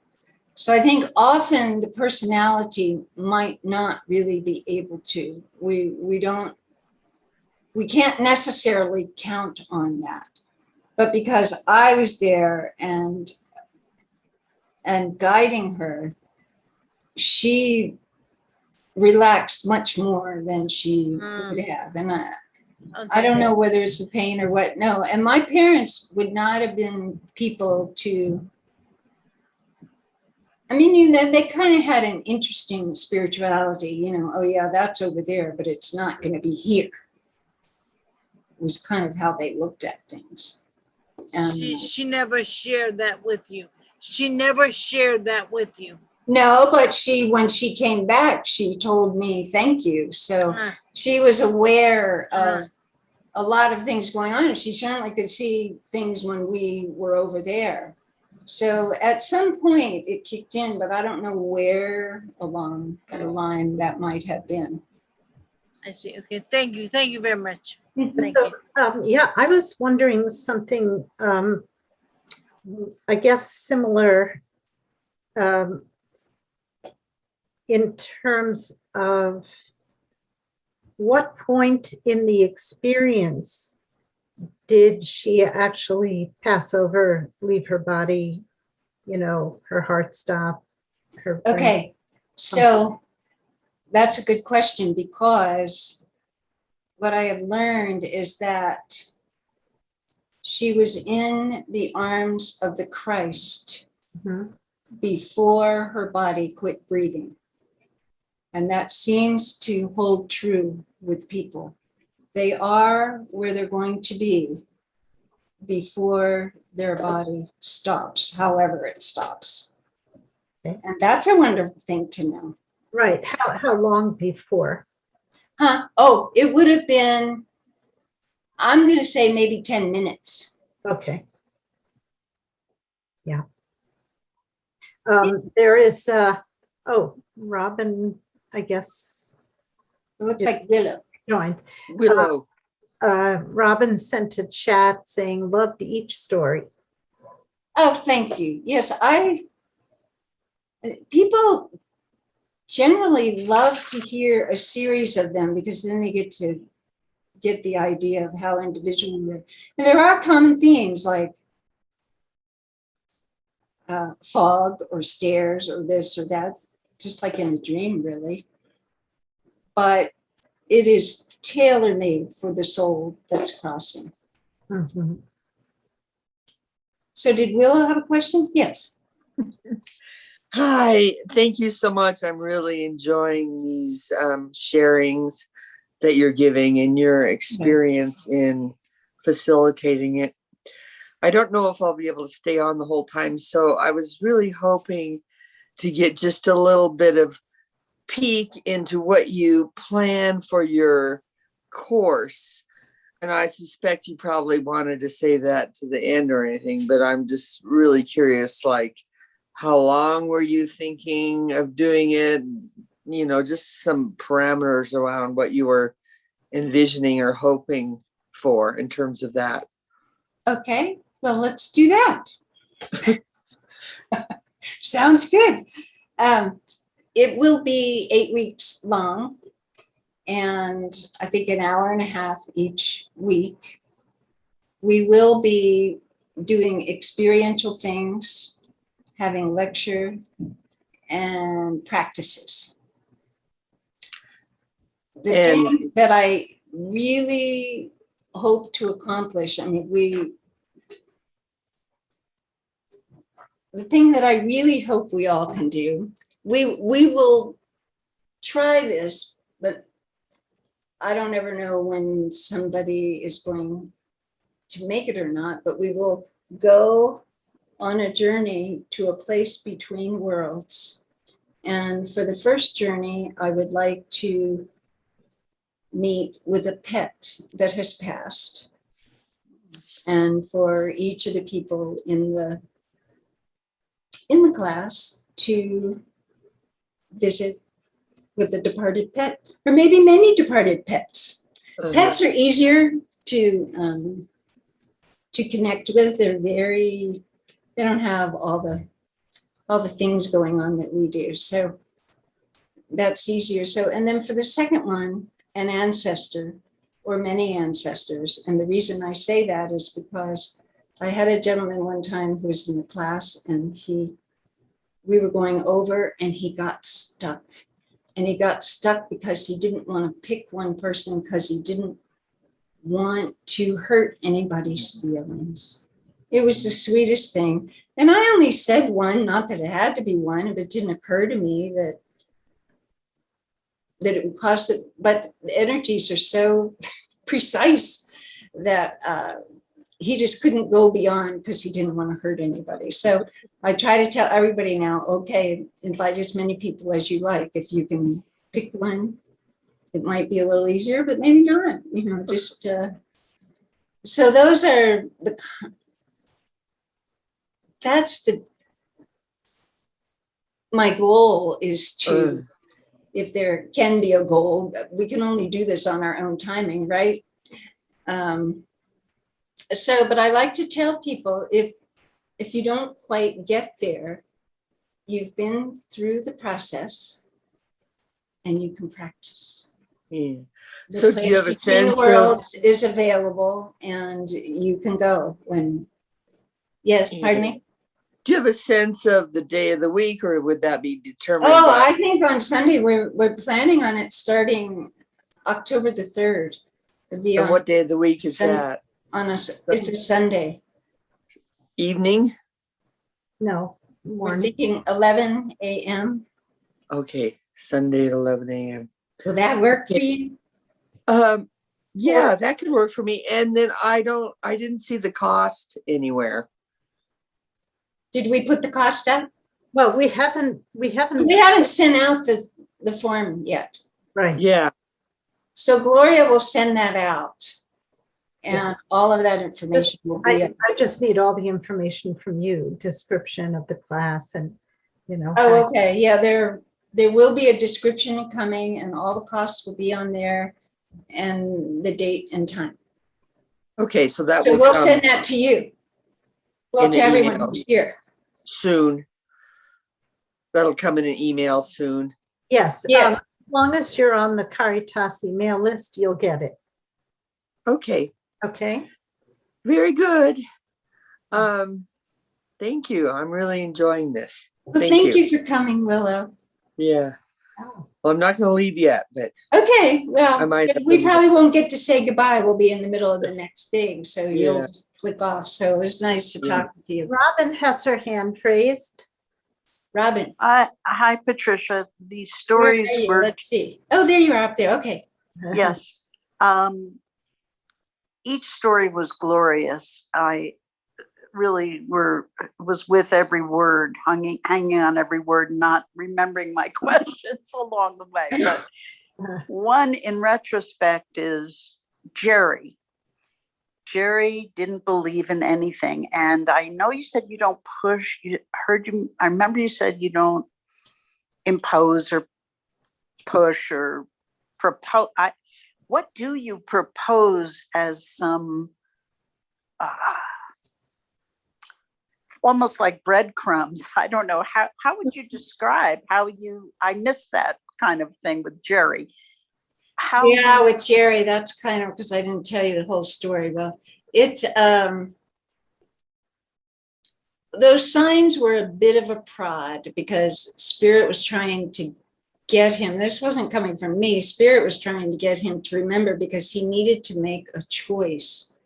So I think often the personality might not really be able to. We can't necessarily count on that. But because I was there and and guiding her, she relaxed much more than she would have. And I don't know whether it's the pain or what. No. And my parents would not have been people to, I mean, you know, they kind of had an interesting spirituality, you know, oh yeah, that's over there, but it's not going to be here. It was kind of how they looked at things. She never shared that with you. She never shared that with you. No, but when she came back, she told me thank you. So she was aware of a lot of things going on. And she certainly could see things when we were over there. So at some point it kicked in, but I don't know where along the line that might have been. I see. Okay. Thank you. Thank you very much. Thank So, you. yeah, I was wondering something, I guess similar in terms of what point in the experience did she actually pass over, leave her body, you know, her heart stop? Her brain? Okay, so that's a good question, because what I have learned is that she was in the arms of the Christ before her body quit breathing. And that seems to hold true with people. They are where they're going to be before their body stops, however it stops. Okay. And that's a wonderful thing to know. Right. How long before? Oh, it would have been, I'm going to say maybe 10 minutes. Okay. Yeah. There is, Robin, I guess, It looks like Willow. joined. Willow. Robin sent a chat saying, loved each story. Oh, thank you. Yes, people generally love to hear a series of them, because then they get to get the idea of how individual we are. And there are common themes like fog or stairs or this or that, just like in a dream, really. But it is tailor-made for the soul that's crossing. Mm-hmm. So did Willow have a question? Yes. Hi, thank you so much. I'm really enjoying these sharings that you're giving and your experience in facilitating it. I don't know if I'll be able to stay on the whole time, so I was really hoping to get just a little bit of peek into what you plan for your course. And I suspect you probably wanted to say that to the end or anything, but I'm just really curious, like, how long were you thinking of doing it? You know, just some parameters around what you were envisioning or hoping for in terms of that. Okay, well, let's do that. Sounds good. It will be 8 weeks long, and I think an hour and a half each week. We will be doing experiential things, having lecture and practices. The thing that I really hope to accomplish, the thing that I really hope we all can do, we will try this, but I don't ever know when somebody is going to make it or not, but we will go on a journey to a place between worlds. And for the first journey, I would like to meet with a pet that has passed. And for each of the people in the class to visit with a departed pet, or maybe many departed pets. Pets are easier to connect with. They don't have all the things going on that we do. So that's easier. So, and then for the second one, an ancestor or many ancestors. And the reason I say that is because I had a gentleman one time who was in the class, and he we were going over, and he got stuck. And he got stuck because he didn't want to pick one person, because he didn't want to hurt anybody's feelings. It was the sweetest thing. And I only said one, not that it had to be one, but it didn't occur to me that it would cost it. But the energies are so precise that he just couldn't go beyond, because he didn't want to hurt anybody. So I try to tell everybody now, okay, invite as many people as you like. If you can pick one, it might be a little easier, but maybe not, just, so those are my goal is to, if there can be a goal, we can only do this on our own timing, right? But I like to tell people, if you don't quite get there, you've been through the process and you can practice. Yeah. The So do you have a between sense worlds is available, and you can go when. Yes, pardon me. Do you have a sense of the day of the week, or would that be determined? Oh, I think on Sunday we're planning on it starting October the 3rd. And what day of the week is that? It's a Sunday. Evening? No, We're morning. thinking 11 a.m. Okay, Sunday at 11 a.m. Will that work for you? Yeah, that could work for me. And then I didn't see the cost anywhere. Did we put the cost up? Well, we haven't, We haven't sent out the form yet. right. Yeah. So Gloria will send that out. And all of that information will be. I just need all the information from you, description of the class and, Oh, okay. Yeah, there will be a description coming, and all the costs will be on there, and the date and time. Okay, so that So will we'll come send that to you. Well, in to an everyone email. who's here. Soon. That'll come in an email soon. Yes. Yes. As long as you're on the Caritas email list, you'll get it. Okay. Okay. Very good. Thank you. I'm really enjoying this. Well, thank you for coming, Willow. Yeah. Oh. Well, I'm not going to leave yet, but Okay, well, I might have we to- probably won't get to say goodbye. We'll be in the middle of the next thing, so you'll Yeah. click off. So it was nice to talk with you. Robin has her hand raised. Robin, Hi, Patricia. These stories where are you? were, Let's see. Oh, there you are up there. Okay. yes. Each story was glorious. I really was with every word, hanging on every word, not remembering my questions along the way. But one in retrospect is Jerry. Jerry didn't believe in anything. And I know you said you don't push, I remember you said you don't impose or push or propose. What do you propose as some almost like breadcrumbs? I don't know. How would you describe I missed that kind of thing with Jerry. With Jerry, that's kind of, because I didn't tell you the whole story. Well, it's those signs were a bit of a prod, because Spirit was trying to get him. This wasn't coming from me. Spirit was trying to get him to remember, because he needed to make a choice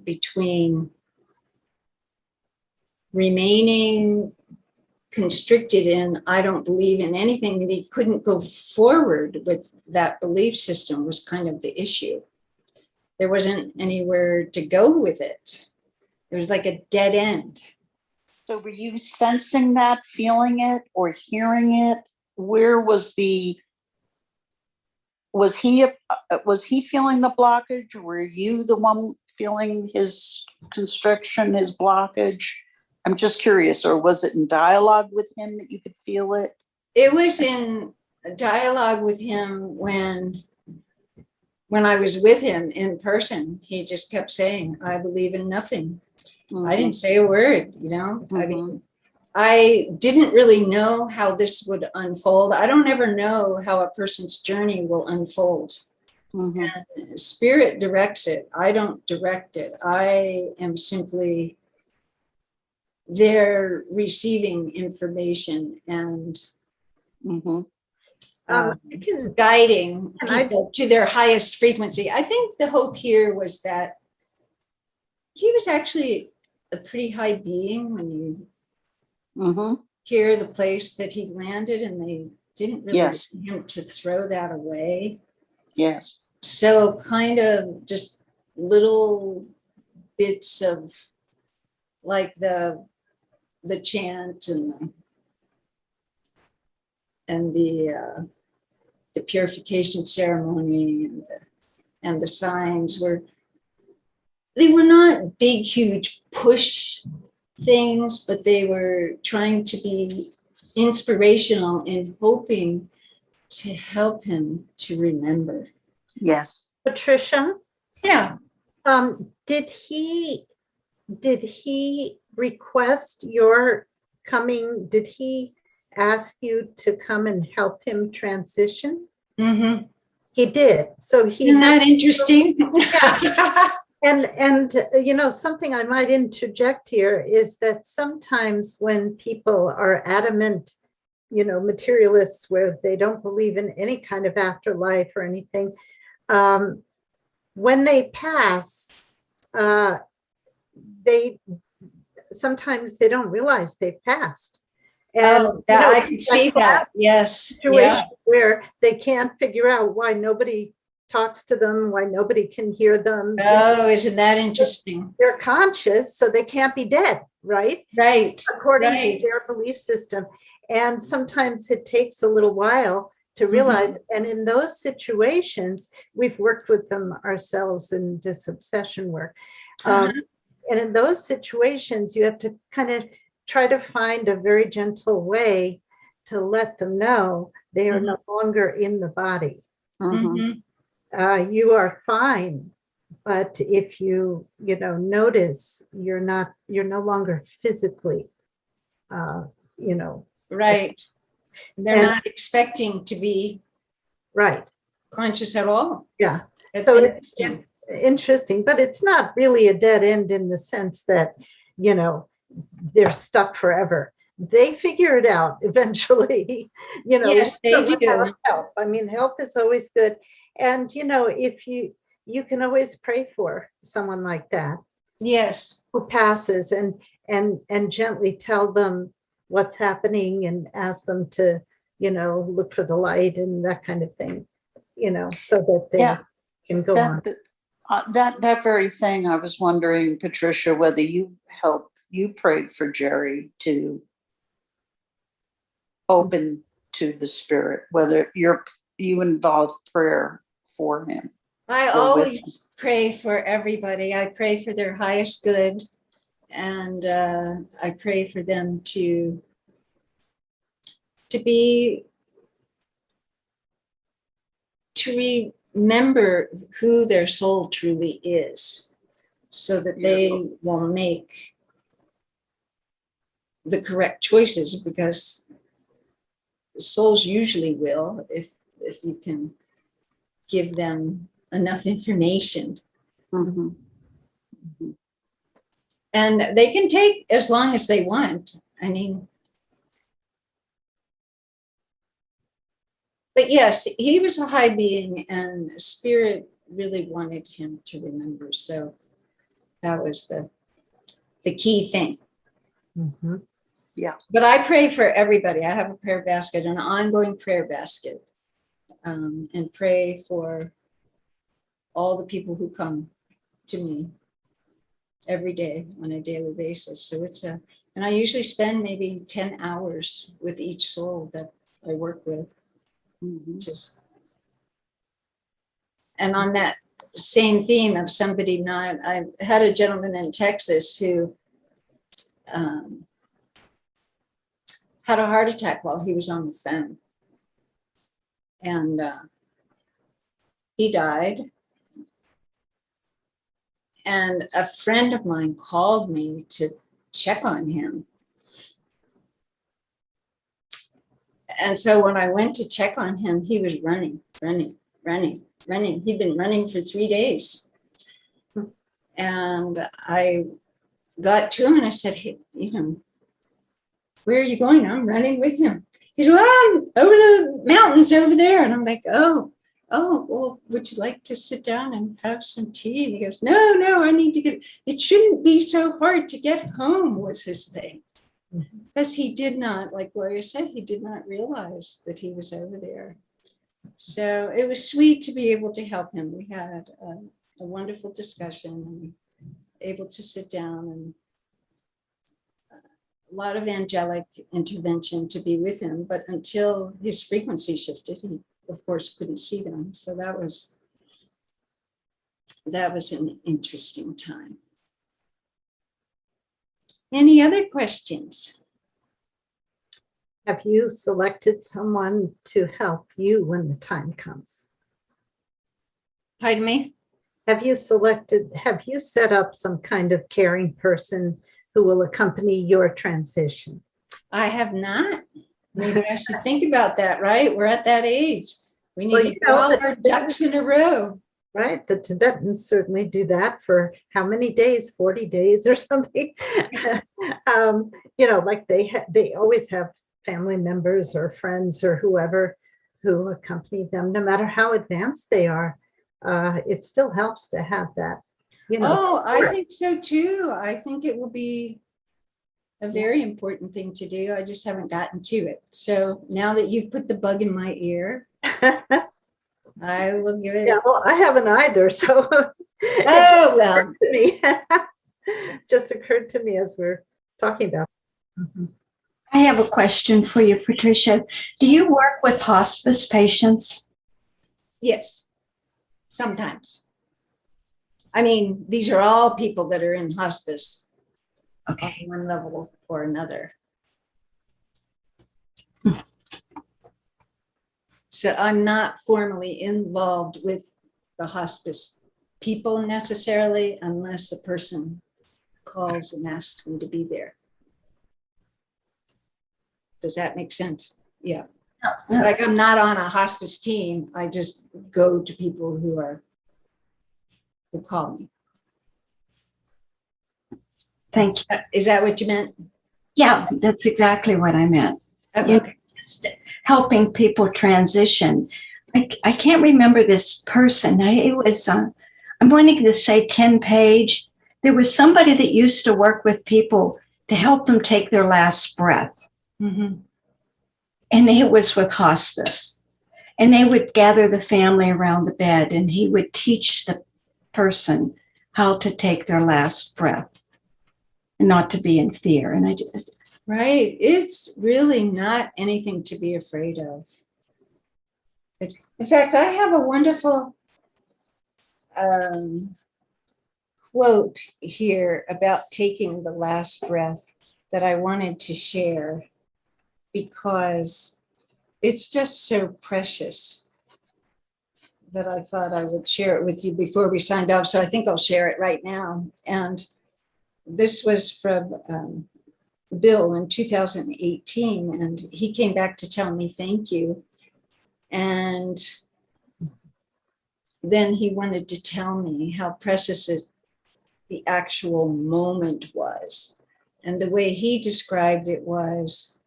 between remaining constricted in, I don't believe in anything, that he couldn't go forward with that belief system was kind of the issue. There wasn't anywhere to go with it. It was like a dead end. So were you sensing that, feeling it, or hearing it? Where was he feeling the blockage? Were you the one feeling his constriction, his blockage? I'm just curious, or was it in dialogue with him that you could feel it? It was in dialogue with him when I was with him in person. He just kept saying, I believe in nothing. Mm-hmm. I didn't say a word, Mm-hmm. I mean, I didn't really know how this would unfold. I don't ever know how a person's journey will unfold. Mm-hmm. And Spirit directs it. I don't direct it. I am simply they're receiving information and Mhm. I can, guiding And I- people to their highest frequency. I think the hope here was that he was actually a pretty high being when you Mhm. hear the place that he landed, and they didn't really Yes. want him to throw that away. Yes. So kind of just little bits of like the chant and the purification ceremony and the signs they were not big, huge push things, but they were trying to be inspirational and hoping to help him to remember. Yes. Patricia, Yeah. did he request your coming? Did he ask you to come and help him transition? Mm-hmm. He did. So he Isn't that interesting? And something I might interject here is that sometimes when people are adamant, materialists, where they don't believe in any kind of afterlife or anything, when they pass, they sometimes they don't realize they've passed. And I can see that. Yes. Situation Yeah. where they can't figure out why nobody talks to them, why nobody can hear them. Oh, isn't that interesting? They're conscious, so they can't be dead, right? Right. According Right. to their belief system. And sometimes it takes a little while to realize. And in those situations, we've worked with them ourselves in disobsession work. And in those situations, you have to kind of try to find a very gentle way to let them know they are no longer in the body. Mhm. You are fine, but if you notice you're no longer physically, Right. They're And- not expecting to be right. conscious at all. Yeah. That's So interesting. it's interesting, but it's not really a dead end in the sense that, they're stuck forever. They figure it out eventually, Yes, they without do. help. I mean, help is always good. And, if you can always pray for someone like that Yes. who passes and gently tell them what's happening and ask them to, look for the light and that kind of thing, so that they Yeah. can go on. That very thing, I was wondering, Patricia, whether you prayed for Jerry to open to the spirit, whether you involved prayer for him. I Or with always pray for everybody. I pray for their highest good. And I pray for them to remember who their soul truly is, so that they will make the correct choices, because souls usually will, if you can give them enough information. Mhm. And they can take as long as they want. I mean, but yes, he was a high being, and spirit really wanted him to remember. So that was the key thing. Mhm. But I pray for everybody. I have a prayer basket, an ongoing prayer basket, and pray for all the people who come to me every day on a daily basis. So and I usually spend maybe 10 hours with each soul that I work with. Mhm. And on that same theme of somebody I had a gentleman in Texas who had a heart attack while he was on the phone. And he died. And a friend of mine called me to check on him. And so when I went to check on him, he was running. He'd been running for 3 days. And I got to him and I said, hey, where are you going? I'm running with him. He said, well, I'm over the mountains over there. And I'm like, oh, well, would you like to sit down and have some tea? And he goes, no, I need to get, it shouldn't be so hard to get home, was his thing. Because he did not, like Gloria said, he did not realize that he was over there. So it was sweet to be able to help him. We had a wonderful discussion and able to sit down, and a lot of angelic intervention to be with him. But until his frequency shifted, he, of course, couldn't see them. So that was an interesting time. Any other questions? Have you selected someone to help you when the time comes? Pardon me? Have you set up some kind of caring person who will accompany your transition? I have not. Maybe I should think about that, right? We're at that age. We need to get all our ducks in a row. Right. The Tibetans certainly do that for how many days? 40 days or something. Like they always have family members or friends or whoever who accompany them, no matter how advanced they are. It still helps to have that. Oh, I think so too. I think it will be a very important thing to do. I just haven't gotten to it. So now that you've put the bug in my ear, I will give it. Yeah, well, I haven't either. So oh well. Just occurred to me as we're talking about. Mm-hmm. I have a question for you, Patricia. Do you work with hospice patients? Yes, sometimes. I mean, these are all people that are in hospice on one level or another. So I'm not formally involved with the hospice people necessarily, unless a person calls and asks me to be there. Does that make sense? Yeah. No. Like I'm not on a hospice team. I just go to people who call me. Thank you. Is that what you meant? Yeah, that's exactly what I meant. Okay. Just helping people transition. I can't remember this person. It was, I'm wanting to say Ken Page. There was somebody that used to work with people to help them take their last breath. Mm-hmm. And it was with hospice. And they would gather the family around the bed, and he would teach the person how to take their last breath and not to be in fear. And I just... Right. It's really not anything to be afraid of. In fact, I have a wonderful quote here about taking the last breath that I wanted to share because it's just so precious that I thought I would share it with you before we signed off. So I think I'll share it right now. And this was from Bill in 2018, and he came back to tell me thank you. And then he wanted to tell me how precious the actual moment was. And the way he described it was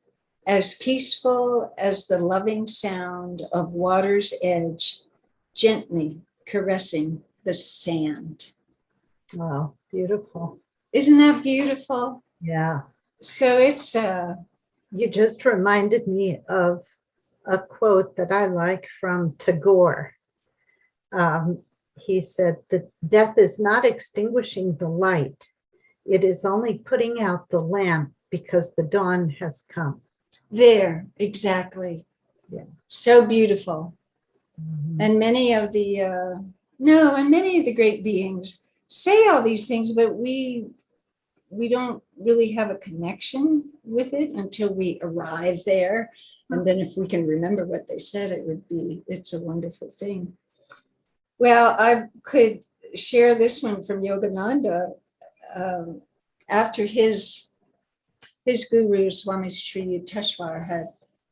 as peaceful as the loving sound of water's edge gently caressing the sand. Wow, beautiful. Isn't that beautiful? Yeah. So it's you just reminded me of a quote that I like from Tagore. He said that death is not extinguishing the light. It is only putting out the lamp because the dawn has come. There, exactly. Yeah. So beautiful. Mm-hmm. And many of the great beings say all these things, but we don't really have a connection with it until we arrive there. And then if we can remember what they said, it's a wonderful thing. Well, I could share this one from Yogananda. After his guru, Swami Sri Yukteswar, had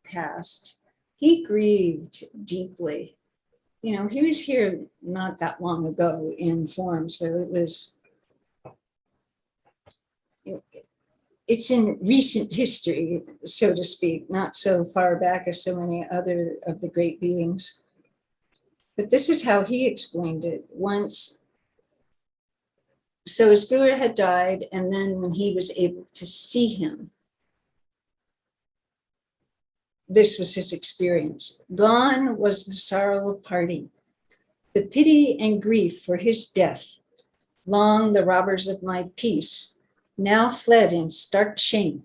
passed, he grieved deeply. You know, he was here not that long ago in form, so it was it's in recent history, so to speak, not so far back as so many other of the great beings. But this is how he explained it once. So his guru had died, and then when he was able to see him, this was his experience. Gone was the sorrow of parting, the pity and grief for his death. Long the robbers of my peace now fled in stark shame.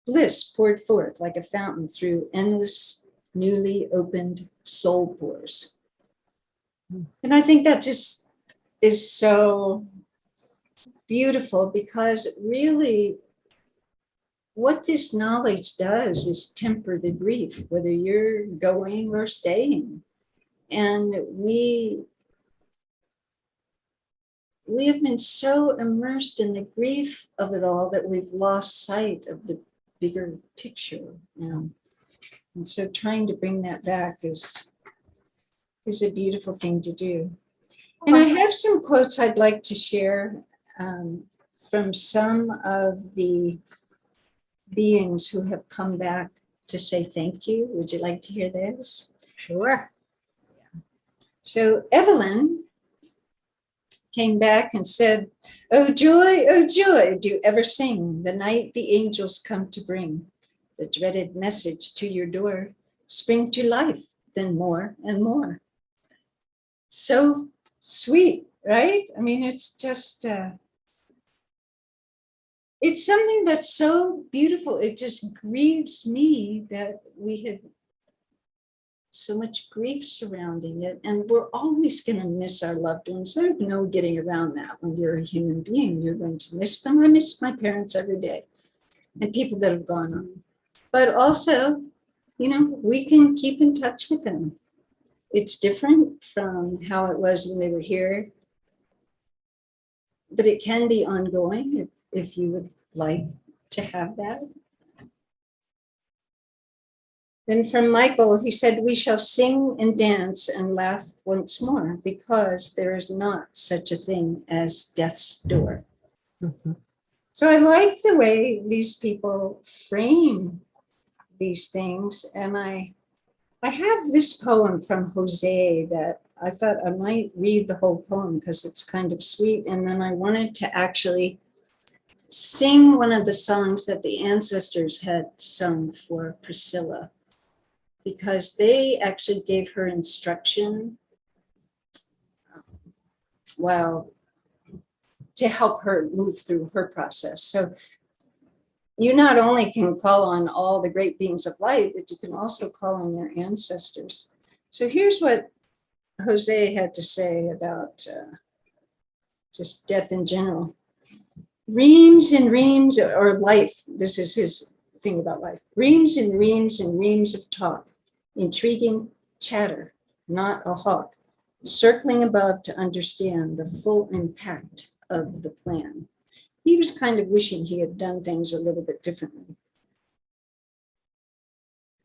Bliss poured forth like a fountain through endless, newly opened soul pores. And I think that just is so beautiful, because really what this knowledge does is temper the grief, whether you're going or staying. And we have been so immersed in the grief of it all that we've lost sight of the bigger picture. And so trying to bring that back is a beautiful thing to do. And I have some quotes I'd like to share from some of the beings who have come back to say thank you. Would you like to hear those? Sure. So Evelyn came back and said, oh joy, do you ever sing the night the angels come to bring the dreaded message to your door, spring to life, then more and more. So sweet, right? I mean, it's just, it's something that's so beautiful. It just grieves me that we had so much grief surrounding it. And we're always going to miss our loved ones. There's no getting around that. When you're a human being, you're going to miss them. I miss my parents every day and people that have gone on. But also, you know, we can keep in touch with them. It's different from how it was when they were here, but it can be ongoing if you would like to have that. Then from Michael, he said, we shall sing and dance and laugh once more, because there is not such a thing as death's door. Mm-hmm. So I like the way these people frame these things. And I have this poem from Jose that I thought I might read the whole poem because it's kind of sweet. And then I wanted to actually sing one of the songs that the ancestors had sung for Priscilla, because they actually gave her instruction to help her move through her process. So you not only can call on all the great beings of light, but you can also call on your ancestors. So here's what Jose had to say about just death in general. Reams and reams, or life, this is his thing about life. Reams and reams and reams of talk, intriguing chatter, not a hawk, circling above to understand the full impact of the plan. He was kind of wishing he had done things a little bit differently.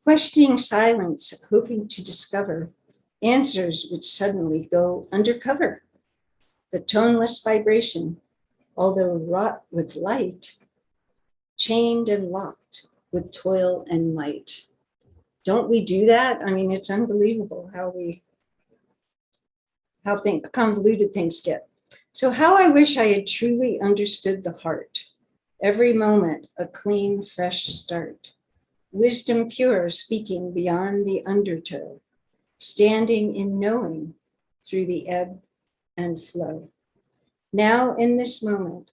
Questioning silence, hoping to discover answers which suddenly go undercover. The toneless vibration, although wrought with light, chained and locked with toil and might. Don't we do that? I mean, it's unbelievable how convoluted things get. So how I wish I had truly understood the heart. Every moment, a clean, fresh start. Wisdom pure, speaking beyond the undertow. Standing in knowing through the ebb and flow. Now in this moment,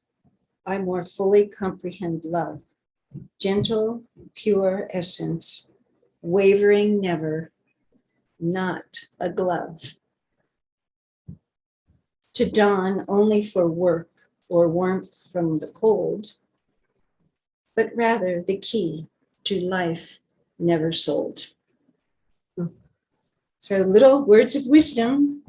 I more fully comprehend love. Gentle, pure essence, wavering never, not a glove. To dawn only for work or warmth from the cold, but rather the key to life never sold. So little words of wisdom.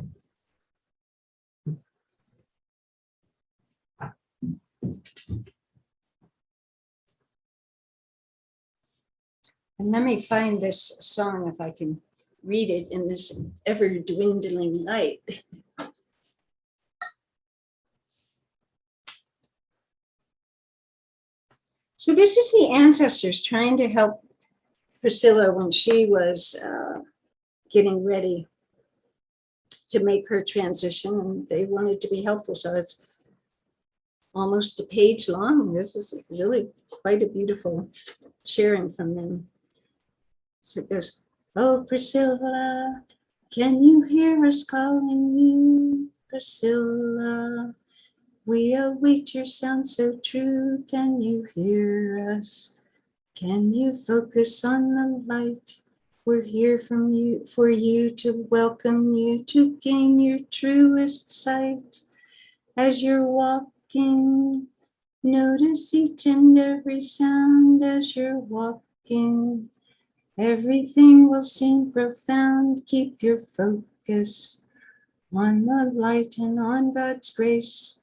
And let me find this song if I can read it in this ever dwindling light. So this is the ancestors trying to help Priscilla when she was getting ready to make her transition, and they wanted to be helpful. So it's almost a page long. This is really quite a beautiful sharing from them. So it goes, oh, Priscilla, can you hear us calling you? Priscilla, we await your sound so true. Can you hear us? Can you focus on the light? We're here from you for you to welcome you to gain your truest sight. As you're walking, notice each and every sound as you're walking. Everything will seem profound. Keep your focus on the light and on God's grace.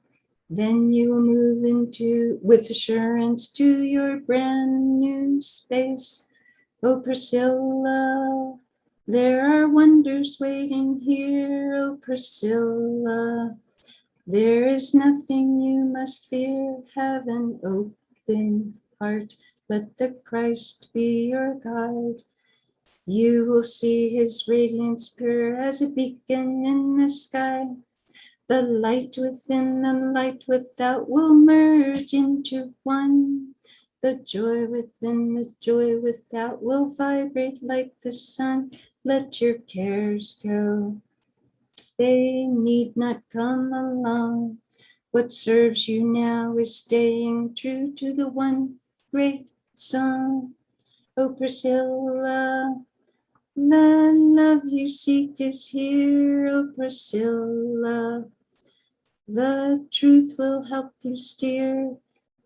Then you will move into, with assurance, to your brand new space. Oh, Priscilla, there are wonders waiting here. Oh, Priscilla, there is nothing you must fear. Have an open heart. Let the Christ be your guide. You will see his radiance pure as a beacon in the sky. The light within and the light without will merge into one. The joy within, the joy without will vibrate like the sun. Let your cares go. They need not come along. What serves you now is staying true to the one great song. Oh, Priscilla, the love you seek is here. Oh, Priscilla, the truth will help you steer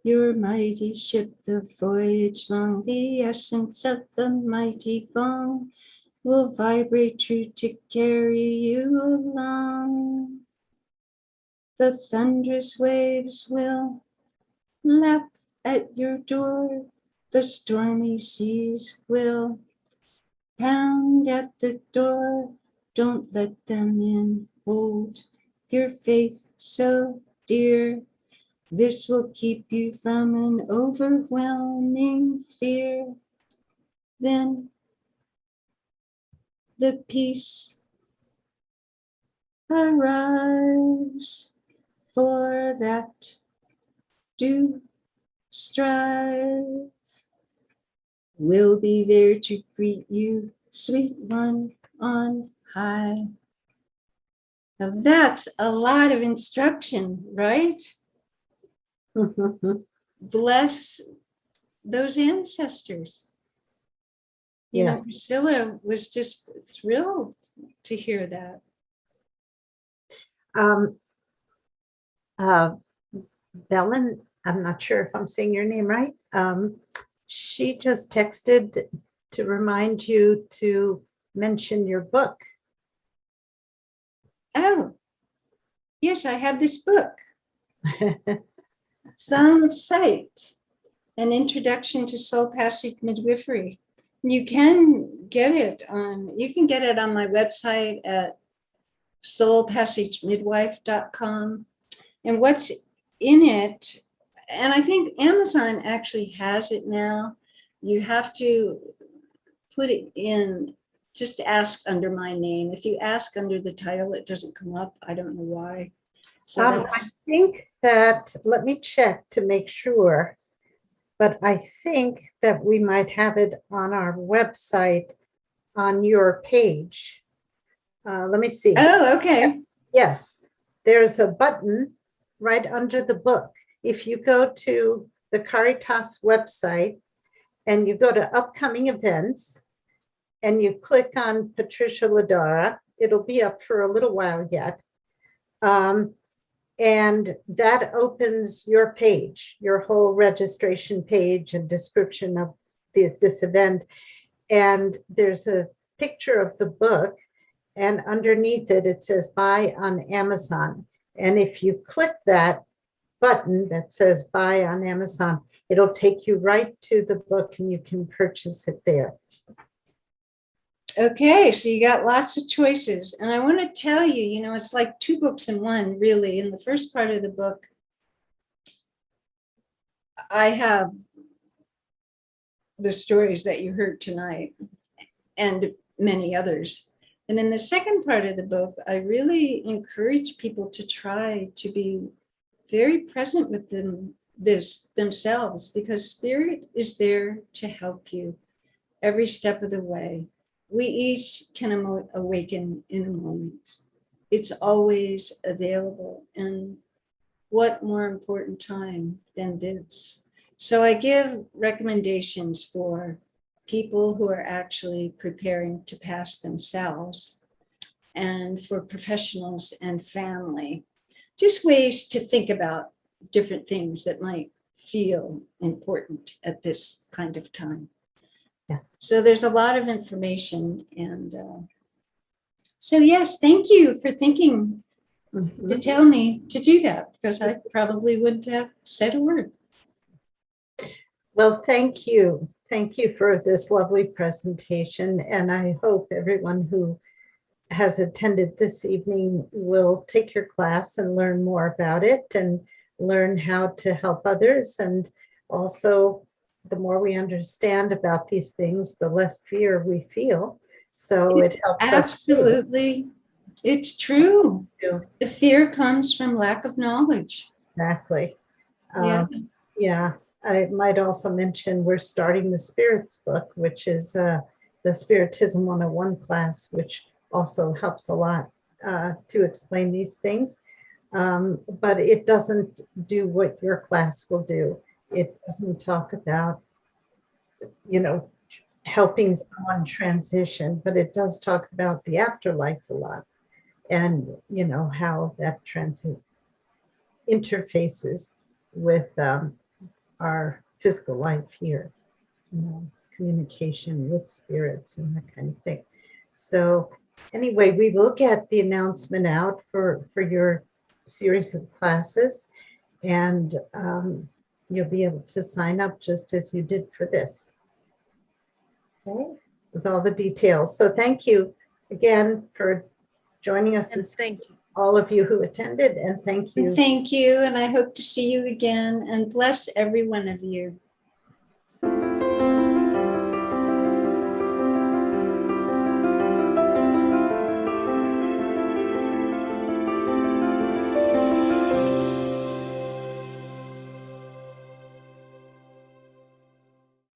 your mighty ship the voyage long. The essence of the mighty gong will vibrate true to carry you along. The thunderous waves will lap at your door. The stormy seas will pound at the door. Don't let them in. Hold your faith so dear. This will keep you from an overwhelming fear. Then the peace arrives. For that do strive. We'll be there to greet you, sweet one on high. Now that's a lot of instruction, right? Bless those ancestors. You know, Yes. Priscilla was just thrilled to hear that. Belen, I'm not sure if I'm saying your name right. She just texted to remind you to mention your book. Oh, yes, I have this book, Song of Sight, An Introduction to Soul Passage Midwifery. You can get it on my website at soulpassagemidwife.com. And what's in it, and I think Amazon actually has it now. You have to put it in, just ask under my name. If you ask under the title, it doesn't come up. I don't know why. So I think that, let me check to make sure, but I think that we might have it on our website on your page. Let me see. Oh, okay. Yes, there's a button right under the book. If you go to the Caritas website and you go to upcoming events and you click on Patricia Dara, it'll be up for a little while yet. And that opens your page, your whole registration page and description of this event. And there's a picture of the book, and underneath it, it says buy on Amazon. And if you click that button that says buy on Amazon, it'll take you right to the book and you can purchase it there. Okay, so you got lots of choices. And I want to tell you, you know, it's like two books in one, really. In the first part of the book, I have the stories that you heard tonight and many others. And in the second part of the book, I really encourage people to try to be very present with themselves, because spirit is there to help you every step of the way. We each can awaken in a moment. It's always available. And what more important time than this? So I give recommendations for people who are actually preparing to pass themselves, and for professionals and family, just ways to think about different things that might feel important at this kind of time. Yeah. So there's a lot of information. And so, yes, thank you for thinking Mhm. to tell me to do that, because I probably wouldn't have said a word. Well, thank you. Thank you for this lovely presentation. And I hope everyone who has attended this evening will take your class and learn more about it and learn how to help others. And also, the more we understand about these things, the less fear we feel. So it helps us. Absolutely. It's true. too. The fear comes from lack of knowledge. Exactly. Yeah. Yeah. I might also mention we're starting the spirits book, which is the Spiritism 101 class, which also helps a lot to explain these things. But it doesn't do what your class will do. It doesn't talk about, helping someone transition, but it does talk about the afterlife a lot, and how that transit interfaces with our physical life here, communication with spirits and that kind of thing. So anyway, we will get the announcement out for your series of classes, and you'll be able to sign up just as you did for this. Okay, with all the details. So thank you again for joining us, And thank you. all of you who attended, and thank you. Thank you. And I hope to see you again, and bless every one of you.